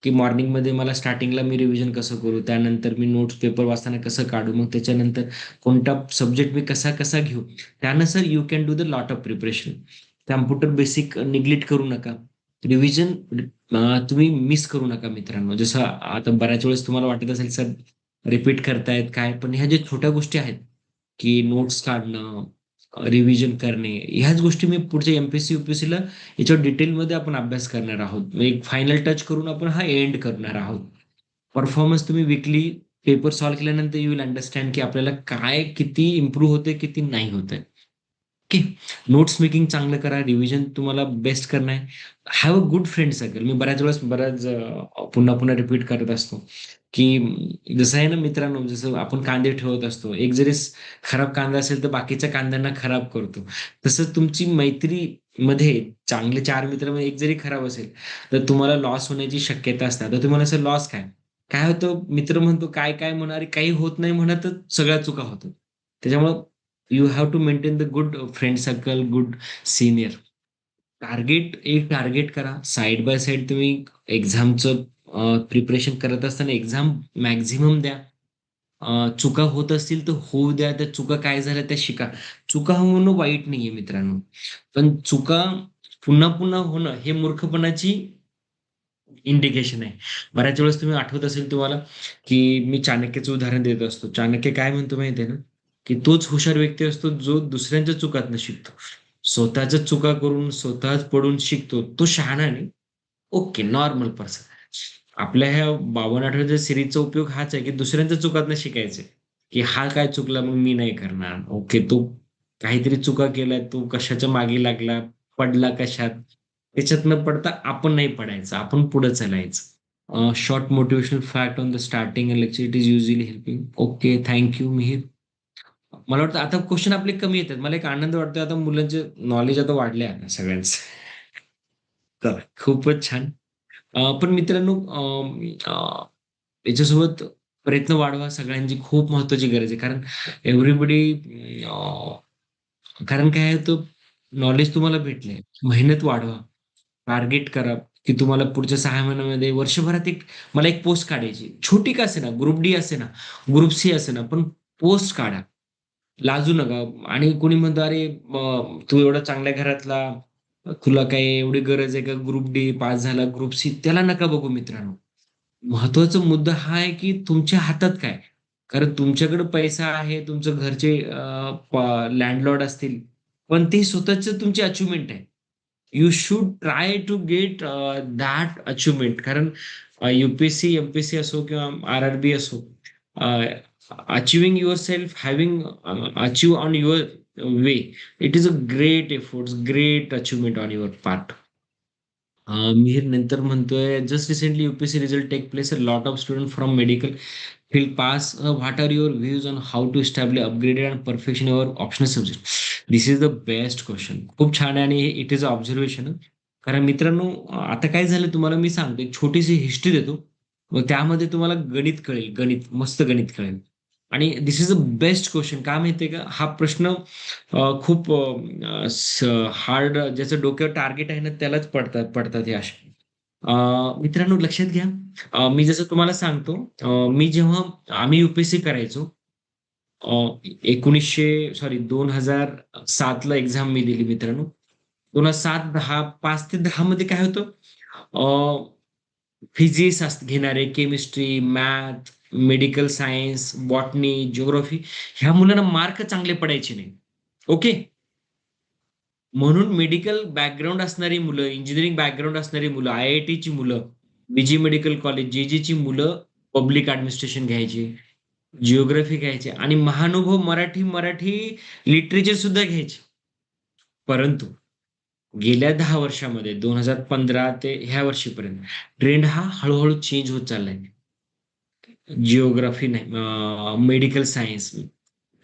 की मॉर्निंगमध्ये मला स्टार्टिंगला मी रिव्हिजन कसं करू, त्यानंतर मी नोट्स पेपर वाचताना कसं काढू, मग त्याच्यानंतर कोणता सब्जेक्ट मी कसा कसा घेऊ. त्यानुसार you can do the lot of preparation. Computer basic neglect करू नका. रिव्हिजन तुम्ही मिस करू नका मित्रांनो. जसं आता बऱ्याच वेळेस तुम्हाला वाटत असेल सर रिपीट करतायत काय, पण ह्या ज्या छोट्या गोष्टी आहेत की नोट्स काढणं, रिव्हिजन करणे, ह्याच गोष्टी मी पुढच्या एमपीएससी युपीएससीला याच्यावर डिटेलमध्ये आपण अभ्यास करणार आहोत. म्हणजे एक फायनल टच करून आपण हा एंड करणार आहोत. परफॉर्मन्स तुम्ही वीकली पेपर सॉल्व्ह केल्यानंतर यू विल अंडरस्टँड की आपल्याला काय किती इम्प्रूव्ह होते किती नाही होत आहे. ओके. नोट्स मेकिंग चांगलं करा. रिव्हिजन तुम्हाला बेस्ट करणं आहे. Have a good friend circle. मी बऱ्याच वेळेस पुन्हा पुन्हा रिपीट करत असतो की जसं आहे ना मित्रांनो, जसं आपण कांदे ठेवत असतो, एक जरी खराब कांदा असेल तर बाकीच्या कांद्यांना खराब करतो. तसंच तुमची मैत्रीमध्ये चांगले 4 मित्रामध्ये एक जरी खराब असेल तर तुम्हाला लॉस होण्याची शक्यता असते. आता तुम्हाला असं लॉस काय काय होतं, मित्र म्हणतो काय काय म्हणा, काही होत नाही म्हणतच सगळ्या चुका होतात. त्याच्यामुळं you have to maintain the good friend circle, good senior. एक टार्गेट करा. साइड बाय साइड तुम्ही एक्झामचं प्रिपरेशन करत असताना एक्झाम मॅक्झिमम द्या. चुका होत असतील तर होऊ द्या. त्या चुका काय झाल्या त्या शिका. चुका होणं वाईट नाहीये मित्रांनो. पण चुका पुन्हा पुन्हा होणं हे मूर्खपणाची इंडिकेशन आहे. बऱ्याच वेळेस तुम्ही आठवत असेल तुम्हाला, की मी चाणक्याचं उदाहरण देत असतो. चाणक्य काय म्हणतो माहिती आहे ना, की तोच हुशार व्यक्ती असतो जो दुसऱ्यांच्या चुकातनं शिकतो. स्वतःच्या चुका करून स्वतःच पडून शिकतो तो शहाणा नाही. Okay, normal person. आपल्या ह्या 52 आठवड्याच्या सिरीजचा उपयोग हाच आहे, की दुसऱ्यांच्या चुकातनं शिकायचंय, की हा काय चुकला मग मी नाही करणार. ओके, तो काहीतरी चुका केलाय, तो कशाच्या मागे लागला, पडला कशात. त्याच्यात न पडता आपण नाही पडायचं, आपण पुढे चालायचं. Short motivational fact on the starting lecture it is usually helping. Okay, thank you Mihir. मला वाटतं आता क्वेश्चन आपले कमी येतात. मला एक आनंद वाटतो, आता मुलांचे नॉलेज आता वाढले आहे सगळ्यांचं. तर खूपच छान. पण मित्रांनो, याच्यासोबत प्रयत्न वाढवा सगळ्यांची खूप महत्वाची गरज आहे. कारण एव्हरीबडी, कारण काय होतं, नॉलेज तुम्हाला भेटलंय, मेहनत वाढवा, टार्गेट करा, की तुम्हाला पुढच्या 6 महिन्यामध्ये, वर्षभरात मला एक पोस्ट काढायची, छोटी का असे ना, ग्रुप डी असे ना, ग्रुप सी असे ना, पण पोस्ट काढा, लाजू नका. आणि कोणी म्हणतो, अरे तू एवढा चांगल्या घरातला, तुला काय एवढी गरज आहे का ग्रुप डी पास झाला, ग्रुप सी, त्याला नका बघू मित्रांनो. महत्वाचा मुद्दा हा आहे की तुमच्या हातात काय. कारण तुमच्याकडे पैसा आहे, तुमचं घरचे लँडलॉर्ड असतील, पण ते स्वतःच तुमची अचिव्हमेंट आहे. You should try to get that achievement. कारण युपीएससी एमपीएससी असो किंवा आर-आर-बी असो, achieving your self, having achieve on your way, it is a great efforts, great achievement on your part. Mihir नंतर म्हणतोय, just recently UPSC result take place, a lot of student from medical field pass. What are your views on how to establish upgraded and perfection your optional subject? This is the best question. खूप छान आहे, आणि it is a observation. कारण मित्रांनो, आता काय झालं तुम्हाला मी सांगतो, एक छोटीशी हिस्ट्री देतो, मग त्यामध्ये तुम्हाला गणित कळेल, गणित, मस्त गणित कळेल. आणि दिस इज अ बेस्ट क्वेश्चन. का माहितीये का, हा प्रश्न खूप हार्ड, ज्याचं डोक्यावर टार्गेट आहे ना, त्यालाच पडतात पडतात हे असे. मित्रांनो लक्षात घ्या, मी जसं तुम्हाला सांगतो, मी जेव्हा आम्ही युपीएससी करायचो, 2007 ला एक्झाम मी दिली मित्रांनो. 2007, 10, 5 ते 10 मध्ये काय होतं, फिजिक्स घेणारे, chemistry, math, medical science, botany, geography, ह्या मुलांना मार्क चांगले पडायचे नाही. ओके. म्हणून मेडिकल बॅकग्राऊंड असणारी मुलं, इंजिनिअरिंग बॅकग्राऊंड असणारी मुलं, आय-आय-टीची मुलं, बीजी मेडिकल कॉलेज, जे-जेची मुलं पब्लिक ऍडमिनिस्ट्रेशन घ्यायचे, जिओग्राफी घ्यायचे, आणि महानुभव मराठी, मराठी लिटरेचर सुद्धा घ्यायचे. परंतु गेल्या 10 वर्षामध्ये, 2015 ते ह्या वर्षीपर्यंत, ट्रेंड हा हळूहळू चेंज होत चाललाय. जिओग्राफी नाही, medical science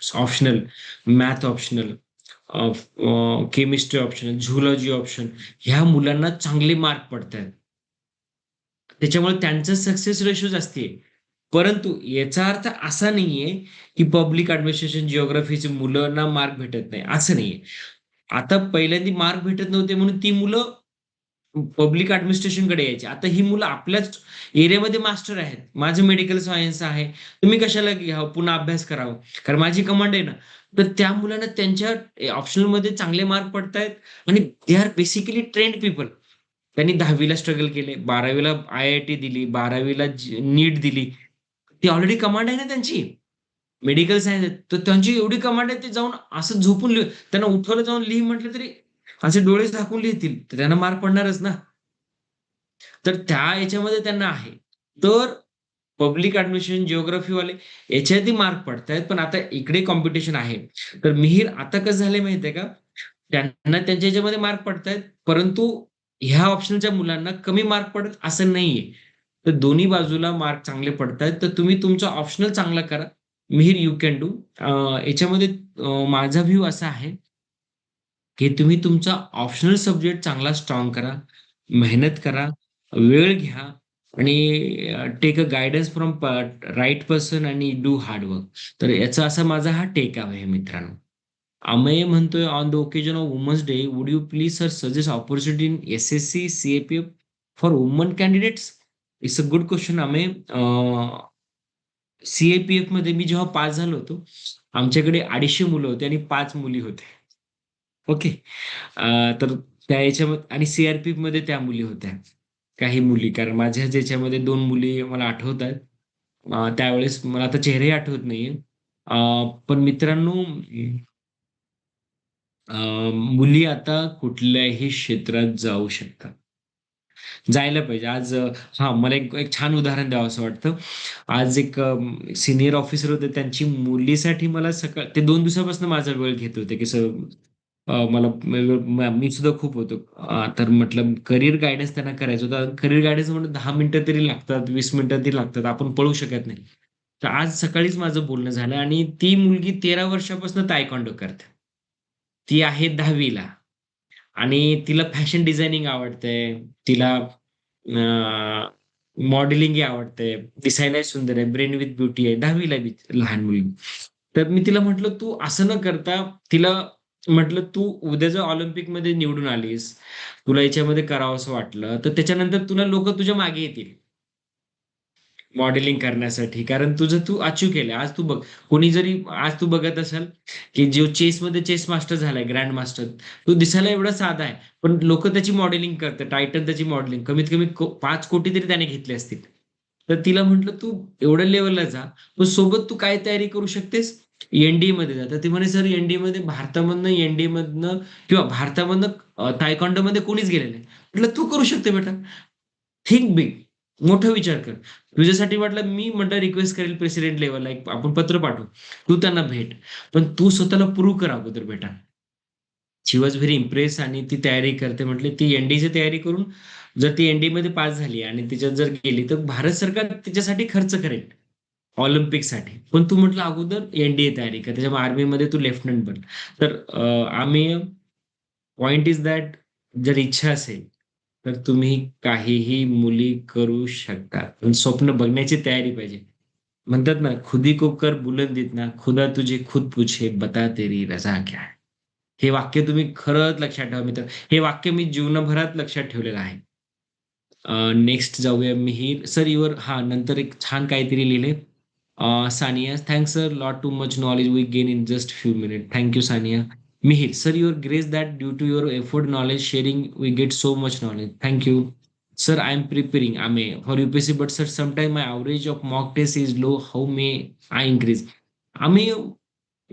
optional, math optional, chemistry optional, zoology option, ह्या मुलांना चांगले मार्क पडत आहेत. त्याच्यामुळे त्यांचं सक्सेस रेशो जास्ती आहे. परंतु याचा अर्थ असा नाहीये की पब्लिक ऍडमिनिस्ट्रेशन जिओग्राफीचे मुलांना मार्क भेटत नाही, असं नाहीये. आता पहिल्यांदा मार्क भेटत नव्हते म्हणून ती मुलं पब्लिक ऍडमिनिस्ट्रेशनकडे यायची. आता ही मुलं आपल्याच एरियामध्ये मास्टर आहेत. माझं मेडिकल सायन्स आहे, तुम्ही कशाला घ्यावं, पुन्हा अभ्यास करावा, कारण माझी कमांड आहे ना. तर त्या मुलांना त्यांच्या ऑप्शनल मध्ये चांगले मार्क पडतायत, आणि they are basically trend people. त्यांनी 10वी ला स्ट्रगल केले, 12वी ला आय-आय-टी दिली, 12वी ला नीट दिली. ती ऑलरेडी कमांड आहे ना त्यांची, मेडिकल सायन्स आहे. तर त्यांची एवढी कमांड आहे, ते जाऊन असं झोपून लिह, त्यांना उठवलं जाऊन लिही म्हटलं तरी असे डोळे झाकून लिहितील, तर त्यांना मार्क पडणारच ना. तर त्या याच्यामध्ये त्यांना आहे. तर पब्लिक ऍडमिनिस्ट्रेशन जिओग्राफी वाले याच्यातही मार्क पडतायत, पण आता इकडे कॉम्पिटिशन आहे. तर मिहिर, आता कसं झालंय माहितीये का, त्यांना त्यांच्या याच्यामध्ये मार्क पडतायत, परंतु ह्या ऑप्शनच्या मुलांना कमी मार्क पडत असं नाहीये. तर दोन्ही बाजूला मार्क चांगले पडतायत. तर तुम्ही तुमचा ऑप्शनल चांगला करा. Mihir, you can do. याच्यामध्ये माझा व्ह्यू असा आहे की तुम्ही तुमचा ऑप्शनल सब्जेक्ट चांगला स्ट्रॉंग करा, मेहनत करा, वेळ घ्या, आणि take a guidance from right person, आणि डू हार्ड वर्क. तर याचा असा माझा हा टेक आहे मित्रांनो. अमय म्हणतोय, on the occasion of women's day would you please sir suggest opportunity in SSC CAPF for woman candidates? It's a good question Amay. CAPF मध्ये मी जेव्हा पास झालो होतो, आमच्याकडे 250 मुलं होते आणि 5 मुली होत्या. ओके. तर त्या याच्यामध्ये, आणि सीआरपीएफ मध्ये त्या मुली होत्या, काही मुली. कारण माझ्या ज्याच्यामध्ये 2 मुली मला आठवत आहेत. त्यावेळेस मला आता चेहरे आठवत नाहीये. पण मित्रांनो, मुली आता कुठल्याही क्षेत्रात जाऊ शकतात, जायला पाहिजे. आज हा, मला एक छान उदाहरण द्यावं असं वाटतं. आज एक सिनियर ऑफिसर होते, त्यांची मुलीसाठी मला सकाळ ते 2 दिवसापासून माझा वेळ घेत होते की सर, मला मी सुद्धा खूप होतो. तर म्हटलं करिअर गायडन्स त्यांना करायचं होतं. करिअर गायडन्स म्हणून 10 मिनिटं तरी लागतात, 20 मिनिटं तरी लागतात. आपण पळू शकत नाही. तर आज सकाळीच माझं बोलणं झालं आणि ती मुलगी 13 वर्षापासून तायक्वांडो करते. ती आहे 10वीला आणि तिला फॅशन डिझायनिंग आवडतंय. तिला मॉडेलिंग आवडतंय. दिसायलाही सुंदर आहे. ब्रेन विथ ब्युटी आहे. 10वीला आहे लहान मुलगी. तर मी तिला म्हटलं, "तू असं न करता" तिला म्हटलं, "तू उद्या जर ऑलिम्पिकमध्ये निवडून आलीस, तुला याच्यामध्ये करावंसं वाटलं, तर त्याच्यानंतर तुला लोकं तुझ्या मागे येतील." मॉडेलिंग करण्यासाठी. कारण तुझं तू अचीव्ह केलंय. आज तू बघ, कोणी जरी आज तू बघत असाल, की जो चेसमध्ये चेस मास्टर झालाय, ग्रँड मास्टर. तो दिसायला एवढा साधा आहे, पण लोकं त्याची मॉडेलिंग करतात. टायटन त्याची मॉडेलिंग कमीत कमी 5 कोटी तरी त्याने घेतले असतील. तर तिला म्हटलं, "तू एवढ्या लेव्हलला जा, पण सोबत तू काय तयारी करू शकतेस? एन-डी-एमध्ये जा." तर ती म्हणे, "सर एन-डी-एमध्ये भारतामधनं एन-डी-मधनं किंवा भारतामधनं तायक्वांडोमध्ये कोणीच गेलेलं नाही." म्हटलं, "तू करू शकते बेटा. Think big. मोठा विचार कर. तुझ्यासाठी म्हटलं मी म्हटलं रिक्वेस्ट करेल प्रेसिडेंट लेव्हलला एक आपण पत्र पाठवू. तू त्यांना भेट. पण तू स्वतःला प्रूव्ह कर अगोदर बेटा." शी वॉज व्हेरी इम्प्रेस आणि ती तयारी करते. म्हटली ती एन-डीची तयारी करून जर ती एन-डीमध्ये पास झाली आणि तिच्यात जर गेली, तर भारत सरकार तिच्यासाठी खर्च करेल ऑलिम्पिकसाठी. पण तू म्हटलं अगोदर एन-डी-ए तयारी कर. त्याच्यामुळे आर्मीमध्ये तू लेफ्टनंट बन. तर आम्ही पॉइंट इज दॅट जर इच्छा असेल, तर तुम्ही काहीही मुली करू शकता. पण स्वप्न बघण्याची तयारी पाहिजे. म्हणतात ना, "खुदी को कर बुलंद इतना, खुदा तुझे खुद पूछे बता तेरी रजा क्या है?" हे वाक्य तुम्ही खरंच लक्षात ठेवा मित्र. हे वाक्य मी जीवनभरात लक्षात ठेवलेलं आहे. नेक्स्ट जाऊया मिहीर. सर युअर हां, नंतर एक छान काहीतरी लिहिलंय. Sania, thanks a lot too much knowledge we gain in just few minute. Thank you Sania. Mihir, sir your grace that due to your effort knowledge sharing we get so much knowledge. Thank you. Sir, I am preparing AME for UPSC, but sir, sometimes my average of mock test is low. How may I increase? आम्ही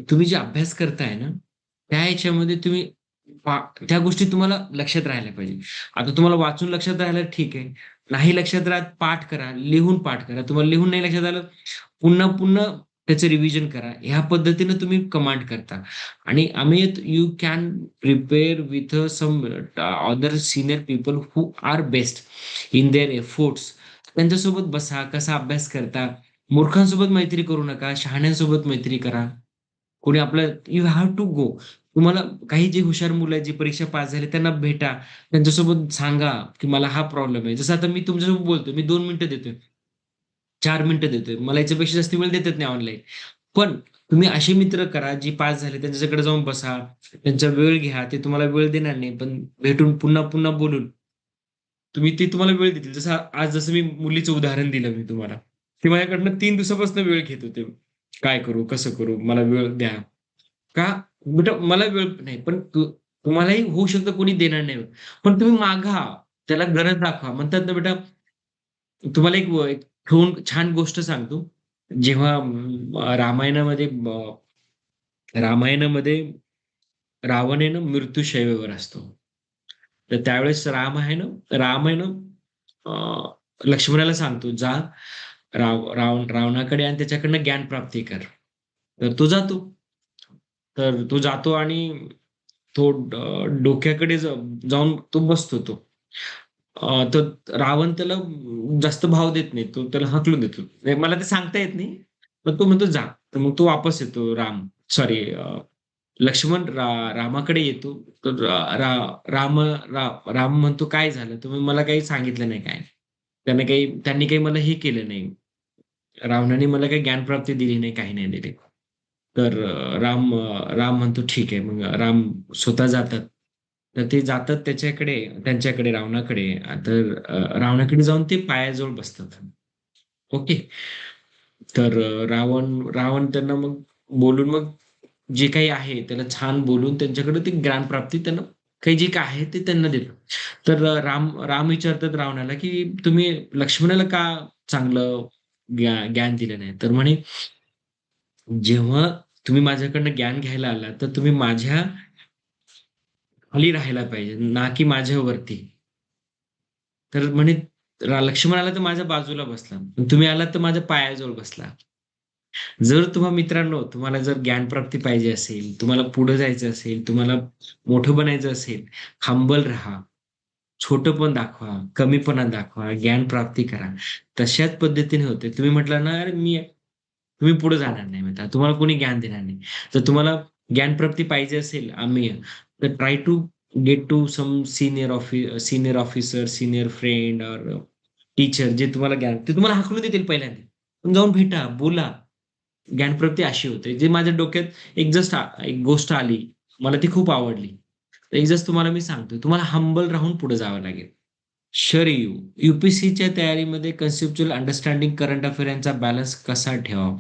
तुम्ही जे अभ्यास करताय ना, त्या ह्याच्यामध्ये तुम्ही त्या गोष्टी तुम्हाला लक्षात राहायला पाहिजे. आता तुम्हाला वाचून लक्षात राहिलं ठीक आहे. नाही लक्षात राहत पाठ करा, लिहून पाठ करा. तुम्हाला लिहून नाही लक्षात आलं, पुन्हा पुन्हा त्याचं रिव्हिजन करा. ह्या पद्धतीनं तुम्ही कमांड करता आणि आम्ही you can prepare with some other senior people who are best in their efforts. त्यांच्यासोबत बसा, कसा अभ्यास करता. मूर्खांसोबत मैत्री करू नका, शहाण्यांसोबत मैत्री करा. कोणी आपलं यू हॅव टू गो. तुम्हाला काही जी हुशार मुलं आहेत, जी परीक्षा पास झाली त्यांना भेटा. त्यांच्यासोबत सांगा, की मला हा प्रॉब्लेम आहे. जसं आता मी तुमच्यासोबत बोलतोय, मी 2 मिनिटं देतोय, 4 मिनिटं देतोय. मला याच्यापेक्षा जास्त वेळ देतात नाही ऑनलाईन. पण तुम्ही असे मित्र करा, जी पास झाले त्यांच्याकडे जाऊन बसा. त्यांचा वेळ घ्या. ते तुम्हाला वेळ देणार नाही, पण भेटून पुन्हा-पुन्हा बोलून ते तुम्हाला वेळ देतील. जसं आज जसं मी मुलीचं उदाहरण दिलं मी तुम्हाला. ते माझ्याकडनं 3 दिवसापासून वेळ घेत होते. काय करू? कसं करू? मला वेळ द्या. का? बेटा मला वेळ नाही, पण तुम्हालाही होऊ शकतं कोणी देणार नाही वेळ. पण तुम्ही मागा. त्याला गरज दाखवा. म्हणतात ना बेटा, तुम्हाला एक ठेवून छान गोष्ट सांगतो. जेव्हा रामायणामध्ये रामायणामध्ये रावण आहे ना मृत्यूशैयेवर असतो. तर त्यावेळेस राम आहे ना लक्ष्मणाला सांगतो, "जा रावणाकडे आणि त्याच्याकडनं ज्ञान प्राप्ती कर." तर तो जातो. तर तो जातो आणि तो डोक्याकडे जाऊन तो बसतो तो. तर रावण त्याला जास्त भाव देत नाही. तो त्याला हाकलून देतो. म्हणजे मला ते सांगता येत नाही. पण तो म्हणतो, "जा." तर मग तो वापस येतो सॉरी लक्ष्मण रामाकडे येतो. तर राम म्हणतो, "काय झालं? तुम्ही मला काही सांगितलं नाही काय?" त्यांनी काही मला हे केलं नाही. रावणाने मला काही ज्ञानप्राप्ती दिली नाही, काही नाही दिली. तर राम म्हणतो, "ठीक आहे." मग राम स्वतः जातात. तर ते जातात त्यांच्याकडे रावणाकडे. तर रावणाकडे जाऊन ते पायाजवळ बसतात. ओके. तर रावण त्यांना मग बोलून मग जे काही आहे त्याला छान बोलून त्यांच्याकडे ती ज्ञानप्राप्ती त्यांना काही जे काही आहे ते त्यांना देतो. तर राम विचारतात रावणाला, की "तुम्ही लक्ष्मणाला का चांगलं ज्ञान दिलं नाही?" तर म्हणे, "जेव्हा तुम्ही माझ्याकडनं ज्ञान घ्यायला आलात, तर तुम्ही माझ्या खाली राहायला पाहिजे, ना की माझ्यावरती." तर म्हणे लक्ष्मण आला तर माझ्या बाजूला बसला. पण तुम्ही आलात तर माझ्या पायाजवळ बसला. जर मित्रांनो तुम्हाला जर ज्ञानप्राप्ती पाहिजे असेल, तुम्हाला पुढे जायचं असेल, तुम्हाला मोठं बनायचं असेल, हंबल राहा. छोटंपण दाखवा, कमीपणा दाखवा, ज्ञान प्राप्ती करा. तशाच पद्धतीने होते. तुम्ही म्हटलं ना, "अरे तुम्ही पुढे जाणार नाही म्हणता. तुम्हाला कोणी ज्ञान देणार नाही." तर तुम्हाला ज्ञानप्राप्ती पाहिजे असेल, तर try to get to some senior officer, senior friend or teacher जे तुम्हाला ते तुम्हाला हाकलून देतील पहिल्यांदा. पण जाऊन भेटा, बोला. ज्ञानप्राप्ती अशी होते. जे माझ्या डोक्यात एक गोष्ट आली. मला ती खूप आवडली. तर एक जस्ट तुम्हाला मी सांगतो. तुम्हाला हंबल राहून पुढे जावं लागेल. शरयू, यू-पी-एस-सीच्या तयारीमध्ये कन्सेप्च्युअल अंडरस्टँडिंग करंट अफेअर यांचा बॅलन्स कसा ठेवावा?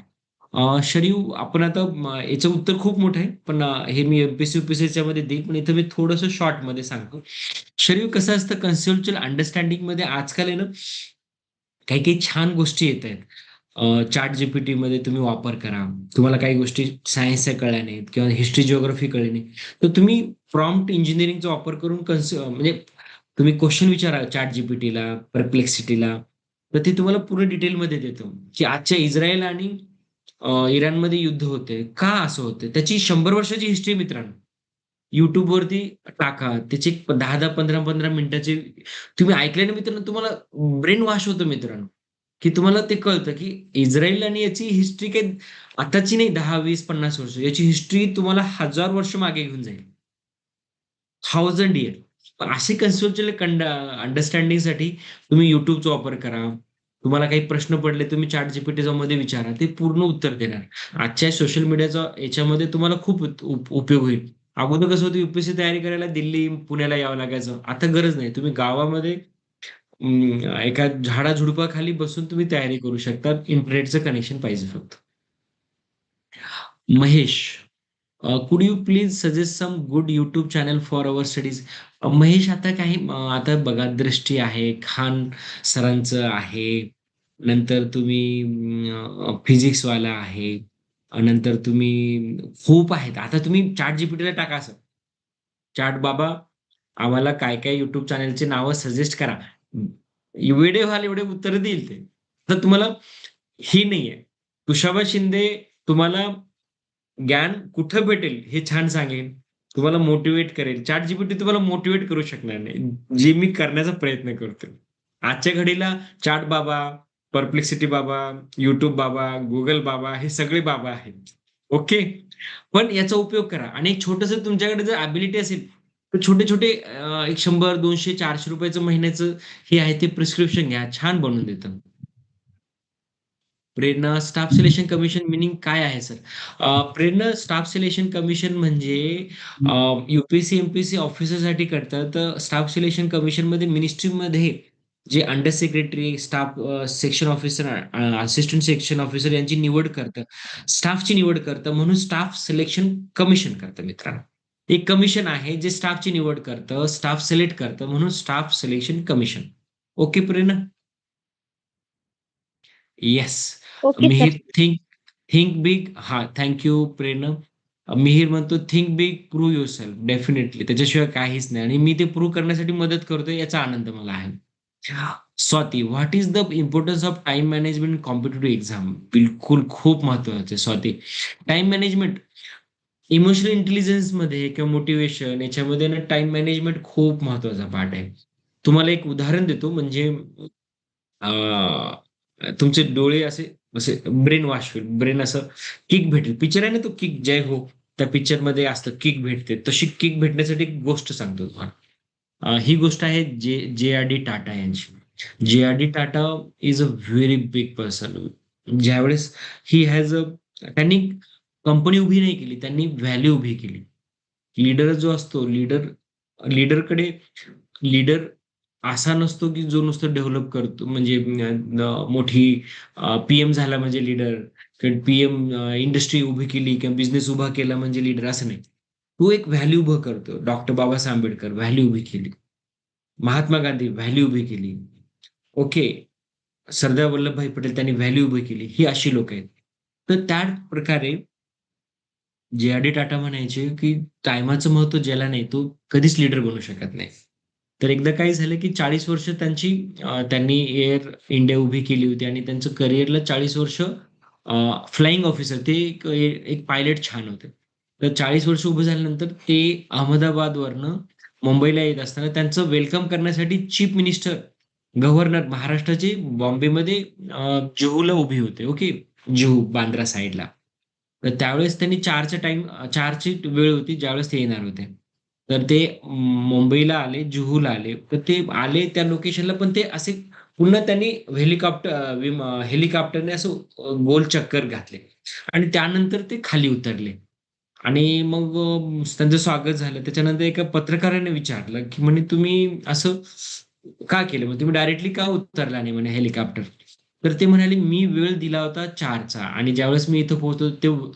शरयू आपण आता याचं उत्तर खूप मोठं आहे. पण हे मी एम-पी-एस-सी, मध्ये देईन. पण इथं मी थोडंसं शॉर्टमध्ये सांगतो. शरयू कसं असतं कन्सेप्च्युअल अंडरस्टँडिंगमध्ये आजकाल आहे ना, काही-काही छान गोष्टी येतायत. ChatGPTमध्ये तुम्ही वापर करा. तुम्हाला काही गोष्टी सायन्सच्या कळल्या नाहीत किंवा हिस्ट्री, जिओग्राफी कळली नाही. तर तुम्ही प्रॉम्प्ट इंजिनिअरिंगचा वापर करून म्हणजे तुम्ही क्वेशन विचारा ChatGPTला, Perplexityला. तर ते तुम्हाला पूर्ण डिटेलमध्ये देतं, की आजच्या इस्रायल आणि इराणमध्ये युद्ध होते. का असं होतं? त्याची 100 वर्षाची हिस्ट्री मित्रांनो. YouTubeवरती टाका. त्याचे 10-10, 15-15 मिनिटाचे तुम्ही ऐकल्याने मित्रांनो तुम्हाला ब्रेन वॉश होतं मित्रांनो, की तुम्हाला ते कळतं, की इस्रायल आणि याची हिस्ट्री काही आताची नाही 10, 20, 50 वर्ष. याची हिस्ट्री तुम्हाला 1000 वर्ष मागे घेऊन जाईल. 1000 इयर. असे कन्सेप्च्युअल अंडरस्टँडिंगसाठी तुम्ही YouTubeचा वापर करा. तुम्हाला काही प्रश्न पडले तुम्ही ChatGPTमध्ये विचारा. ते पूर्ण उत्तर देणार. आजच्या सोशल मीडियाचा याच्यामध्ये तुम्हाला खूप उपयोग होईल. अगोदर कसं होतं तयारी करायला दिल्ली, पुण्याला यावं लागायचं. आता गरज नाही. तुम्ही गावामध्ये एका झाडा-झुडपाखाली बसून तुम्ही तयारी करू शकता. इंटरनेटचं कनेक्शन पाहिजे फक्त. Mahesh, could you please suggest some good YouTube channel for our studies? Mahesh आता बघा दृष्टी आहे, खान सरांचं आहे. नंतर तुम्ही फिजिक्सवाला आहे. नंतर तुम्ही खूप आहेत. आता तुम्ही ChatGPTला टाका असं. "चॅट बाबा, आम्हाला काय-काय YouTube चॅनलची नावं सजेस्ट करा." वेडे व्हाल एवढे उत्तरं देईल ते. तर तुम्हाला ही नाहीये. तुषाबा शिंदे तुम्हाला ज्ञान कुठं भेटेल हे छान सांगेल. तुम्हाला मोटिव्हेट करेल. ChatGPT तुम्हाला मोटिव्हेट करू शकणार नाही. जे मी करण्याचा प्रयत्न करतोय. आजच्या घडीला चॅट बाबा, परप्लेक्सिटी बाबा, YouTube बाबा, Google बाबा हे सगळे बाबा आहेत. ओके. पण याचा उपयोग करा आणि एक छोटंसं तुमच्याकडे जर एबिलिटी असेल, तर छोटे-छोटे एक 100, 200, ₹400 महिन्याचं हे आहे ते प्रिस्क्रिप्शन घ्या. छान बनवून देतं. प्रेरणा स्टाफ सिलेक्शन कमिशन मीनिंग काय आहे सर? प्रेरणा स्टाफ सिलेक्शन कमिशन म्हणजे यू-पी-एस-सी, ऑफिसरसाठी करतात. तर स्टाफ सिलेक्शन कमिशनमध्ये मिनिस्ट्रीमध्ये जे under secretary, staff section officer, assistant section officer यांची निवड करतं. स्टाफची निवड करतं म्हणून स्टाफ सिलेक्शन कमिशन करतं मित्रांनो. एक कमिशन आहे जे स्टाफची निवड करतं, स्टाफ सिलेक्ट करतं म्हणून staff selection commission. Okay Prerna? Yes. Okay sir. Mihir think think big हां, थँक यू प्रेरणा. मिहिर म्हणतो think big, prove yourself. Definitely त्याच्याशिवाय काहीच नाही आणि मी ते प्रूव्ह करण्यासाठी मदत करतोय याचा आनंद मला आहे. Swati, what is the importance of time management in competitive exam? बिलकुल खूप महत्वाचं आहे स्वाती. टाईम मॅनेजमेंट इमोशनल इंटेलिजन्समध्ये किंवा मोटिव्हेशन याच्यामध्ये ना टाईम मॅनेजमेंट खूप महत्वाचा पार्ट आहे. तुम्हाला एक उदाहरण देतो म्हणजे तुमचे डोळे असे असे ब्रेन वॉश होईल. ब्रेन असं किक भेटेल. पिक्चर आहे ना तो किक जय हो. त्या पिक्चरमध्ये असतं किक भेटते. तशी किक भेटण्यासाठी एक गोष्ट सांगतो तुम्हाला. ही गोष्ट आहे जे-आर-डी टाटा यांची. JRD Tata is a very big person. ज्यावेळेस ही हॅज अ त्यांनी कंपनी उभी नाही केली. त्यांनी व्हॅल्यू उभी केली. लीडर जो असतो लीडरकडे लीडर असा नसतो, की जो नुसतं डेव्हलप करतो म्हणजे मोठी पी-एम झाला म्हणजे लीडर किंवा पी-एम इंडस्ट्री उभी केली किंवा बिझनेस उभा केला म्हणजे लीडर असं नाही. तो एक व्हॅल्यू उभं करतो. डॉक्टर बाबासाहेब आंबेडकर व्हॅल्यू उभी केली. महात्मा गांधी व्हॅल्यू उभी केली. ओके. सरदार वल्लभभाई पटेल त्यांनी व्हॅल्यू उभी केली. ही अशी लोकं आहेत. तर त्या प्रकारे जे-आर-डी टाटा म्हणायचे, की टाईमाचं महत्त्व ज्याला नाही, तो कधीच लीडर बनू शकत नाही. तर एकदा काय झालं, की 40 वर्ष त्यांनी एअर इंडिया उभी केली होती आणि त्यांचं करिअरला 40 वर्ष फ्लाइंग ऑफिसर ते एक पायलट छान होते. तर 40 वर्ष उभे झाल्यानंतर ते अहमदाबादवरनं मुंबईला येत असताना त्यांचं वेलकम करण्यासाठी चीफ मिनिस्टर, गव्हर्नर महाराष्ट्राचे बॉम्बेमध्ये जुहूला उभे होते. ओके. जुहू, बांद्रा साइडला. तर त्यावेळेस त्यांनी 4ची वेळ होती ज्यावेळेस ते येणार होते. तर ते मुंबईला आले, जुहूला आले. तर ते आले त्या लोकेशनला पण ते असे पुन्हा त्यांनी हेलिकॉप्टरने असं गोल चक्कर घातले आणि त्यानंतर ते खाली उतरले. आणि मग त्यांचं स्वागत झालं. त्याच्यानंतर एका पत्रकाराने विचारलं, की म्हणे तुम्ही असं का केलं? मग तुम्ही डायरेक्टली का उतरला नाही म्हणे हेलिकॉप्टर? तर ते म्हणाले, "मी वेळ दिला होता 4चा आणि ज्यावेळेस मी इथं पोहोचलो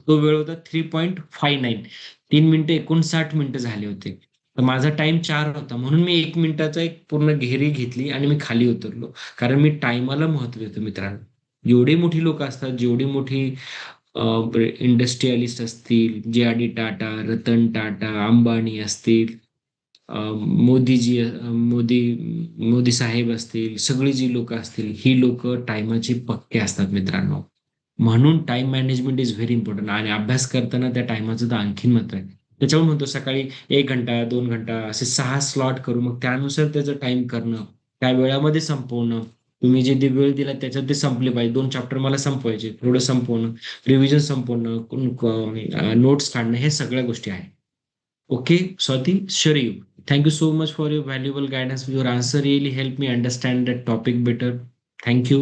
तो वेळ होता 3.59. 3 मिनिटं 59 मिनिटं झाले होते. तर माझा टाईम 4 होता. म्हणून मी 1 मिनिटाचा एक पूर्ण घेरी घेतली आणि मी खाली उतरलो. कारण मी टाईमाला महत्त्व देतो मित्रांनो. एवढी मोठी लोकं असतात, जेवढी मोठी इंडस्ट्रियलिस्ट असतील, जे.आर.डी. टाटा, रतन टाटा, अंबानी असतील, मोदी साहेब असतील, सगळी जी लोकं असतील, ही लोकं टाईमाची पक्के असतात मित्रांनो. म्हणून time management is very important आणि अभ्यास करताना त्या टाईमाचं तर आणखीन महत्त्व आहे. त्याच्यामुळे म्हणतो सकाळी 1 घंटा, 2 घंटा असे 6 स्लॉट करू. मग त्यानुसार त्याचं टाईम करणं, त्या वेळामध्ये संपवणं. तुम्ही जे वेळ दिला त्याच्यात ते संपले पाहिजे. 2 चॅप्टर मला संपवायचे, थोडं संपवणं, रिव्हिजन संपवणं, नोट्स काढणं, हे सगळ्या गोष्टी आहेत. Okay, Swati, sure you. Thank you so much for your valuable guidance. Your answer really helped me understand that topic better. Thank you.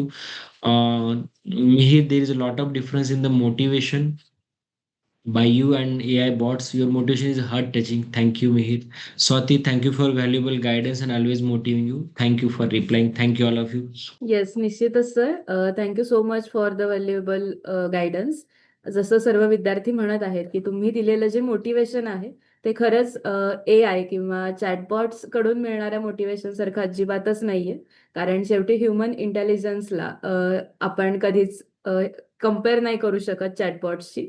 Mihir, there is a lot of difference in the motivation by you and AI bots. Your motivation is heart touching. Thank you, Mihir. Swati, thank you for valuable guidance and always motivating you. Thank you for replying. Thank you, all of you. Yes, निश्चितच sir. Thank you so much for the valuable guidance. जसं सर्व विद्यार्थी म्हणत आहेत, की तुम्ही दिलेलं जे मोटिवेशन आहे, ते खरंच एआय किंवा चॅटबॉट्स कडून मिळणाऱ्या मोटिवेशन सारखं अजिबातच नाहीये. कारण शेवटी ह्युमन इंटेलिजन्सला आपण कधीच कंपेअर नाही करू शकत चॅटबॉट्सशी.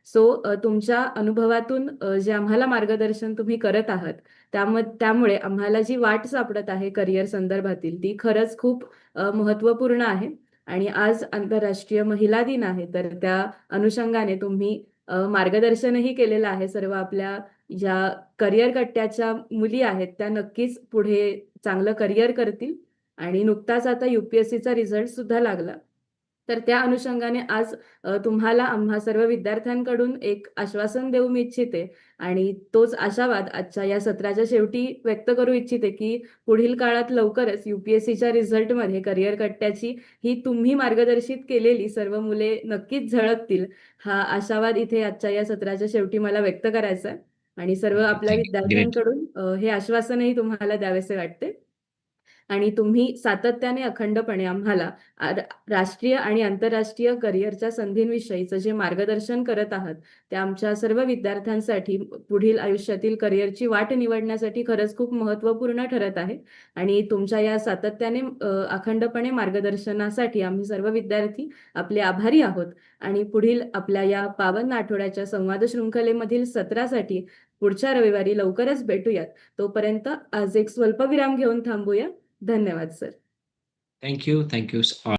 सो तुमच्या अनुभवातून जे आम्हाला मार्गदर्शन तुम्ही करत आहात, त्यामुळे आम्हाला जी वाट सापडत आहे करिअर संदर्भातील, ती खरंच खूप महत्त्वपूर्ण आहे. आणि आज आंतरराष्ट्रीय महिला दिन आहे, तर त्या अनुषंगाने तुम्ही मार्गदर्शनही केलेलं आहे. सर्व आपल्या ज्या करिअर कट्ट्याच्या मुली आहेत, त्या नक्कीच पुढे चांगलं करिअर करतील. आणि नुकताच आता UPSCचा रिझल्ट सुद्धा लागला. तर त्या अनुषंगाने आज तुम्हाला आम्हा सर्व विद्यार्थ्यांकडून एक आश्वासन देऊ मी इच्छिते आणि तोच आशावाद आजच्या या सत्राच्या शेवटी व्यक्त करू इच्छिते, की पुढील काळात लवकरच UPSCच्या रिझल्टमध्ये करिअर कट्ट्याची ही तुम्ही मार्गदर्शित केलेली सर्व मुले नक्कीच झळकतील. हा आशावाद इथे आजच्या या सत्राच्या शेवटी मला व्यक्त करायचा आहे आणि सर्व आपल्या Thank you. Great. विद्यार्थ्यांकडून हे आश्वासनही तुम्हाला द्यावेसे वाटते. आणि तुम्ही सातत्याने अखंडपणे आम्हाला राष्ट्रीय आणि आंतरराष्ट्रीय करिअरच्या संधींविषयीचं जे मार्गदर्शन करत आहात, ते आमच्या सर्व विद्यार्थ्यांसाठी पुढील आयुष्यातील करिअरची वाट निवडण्यासाठी खरंच खूप महत्त्वपूर्ण ठरत आहे. आणि तुमच्या या सातत्याने अखंडपणे मार्गदर्शनासाठी आम्ही सर्व विद्यार्थी आपले आभारी आहोत. आणि पुढील आपल्या या पावन आठवड्याच्या संवाद शृंखलेमधील सत्रासाठी पुढच्या रविवारी लवकरच भेटूयात. तोपर्यंत आज एक स्वल्पविराम घेऊन थांबूया. धन्यवाद sir. Thank you. Thank you.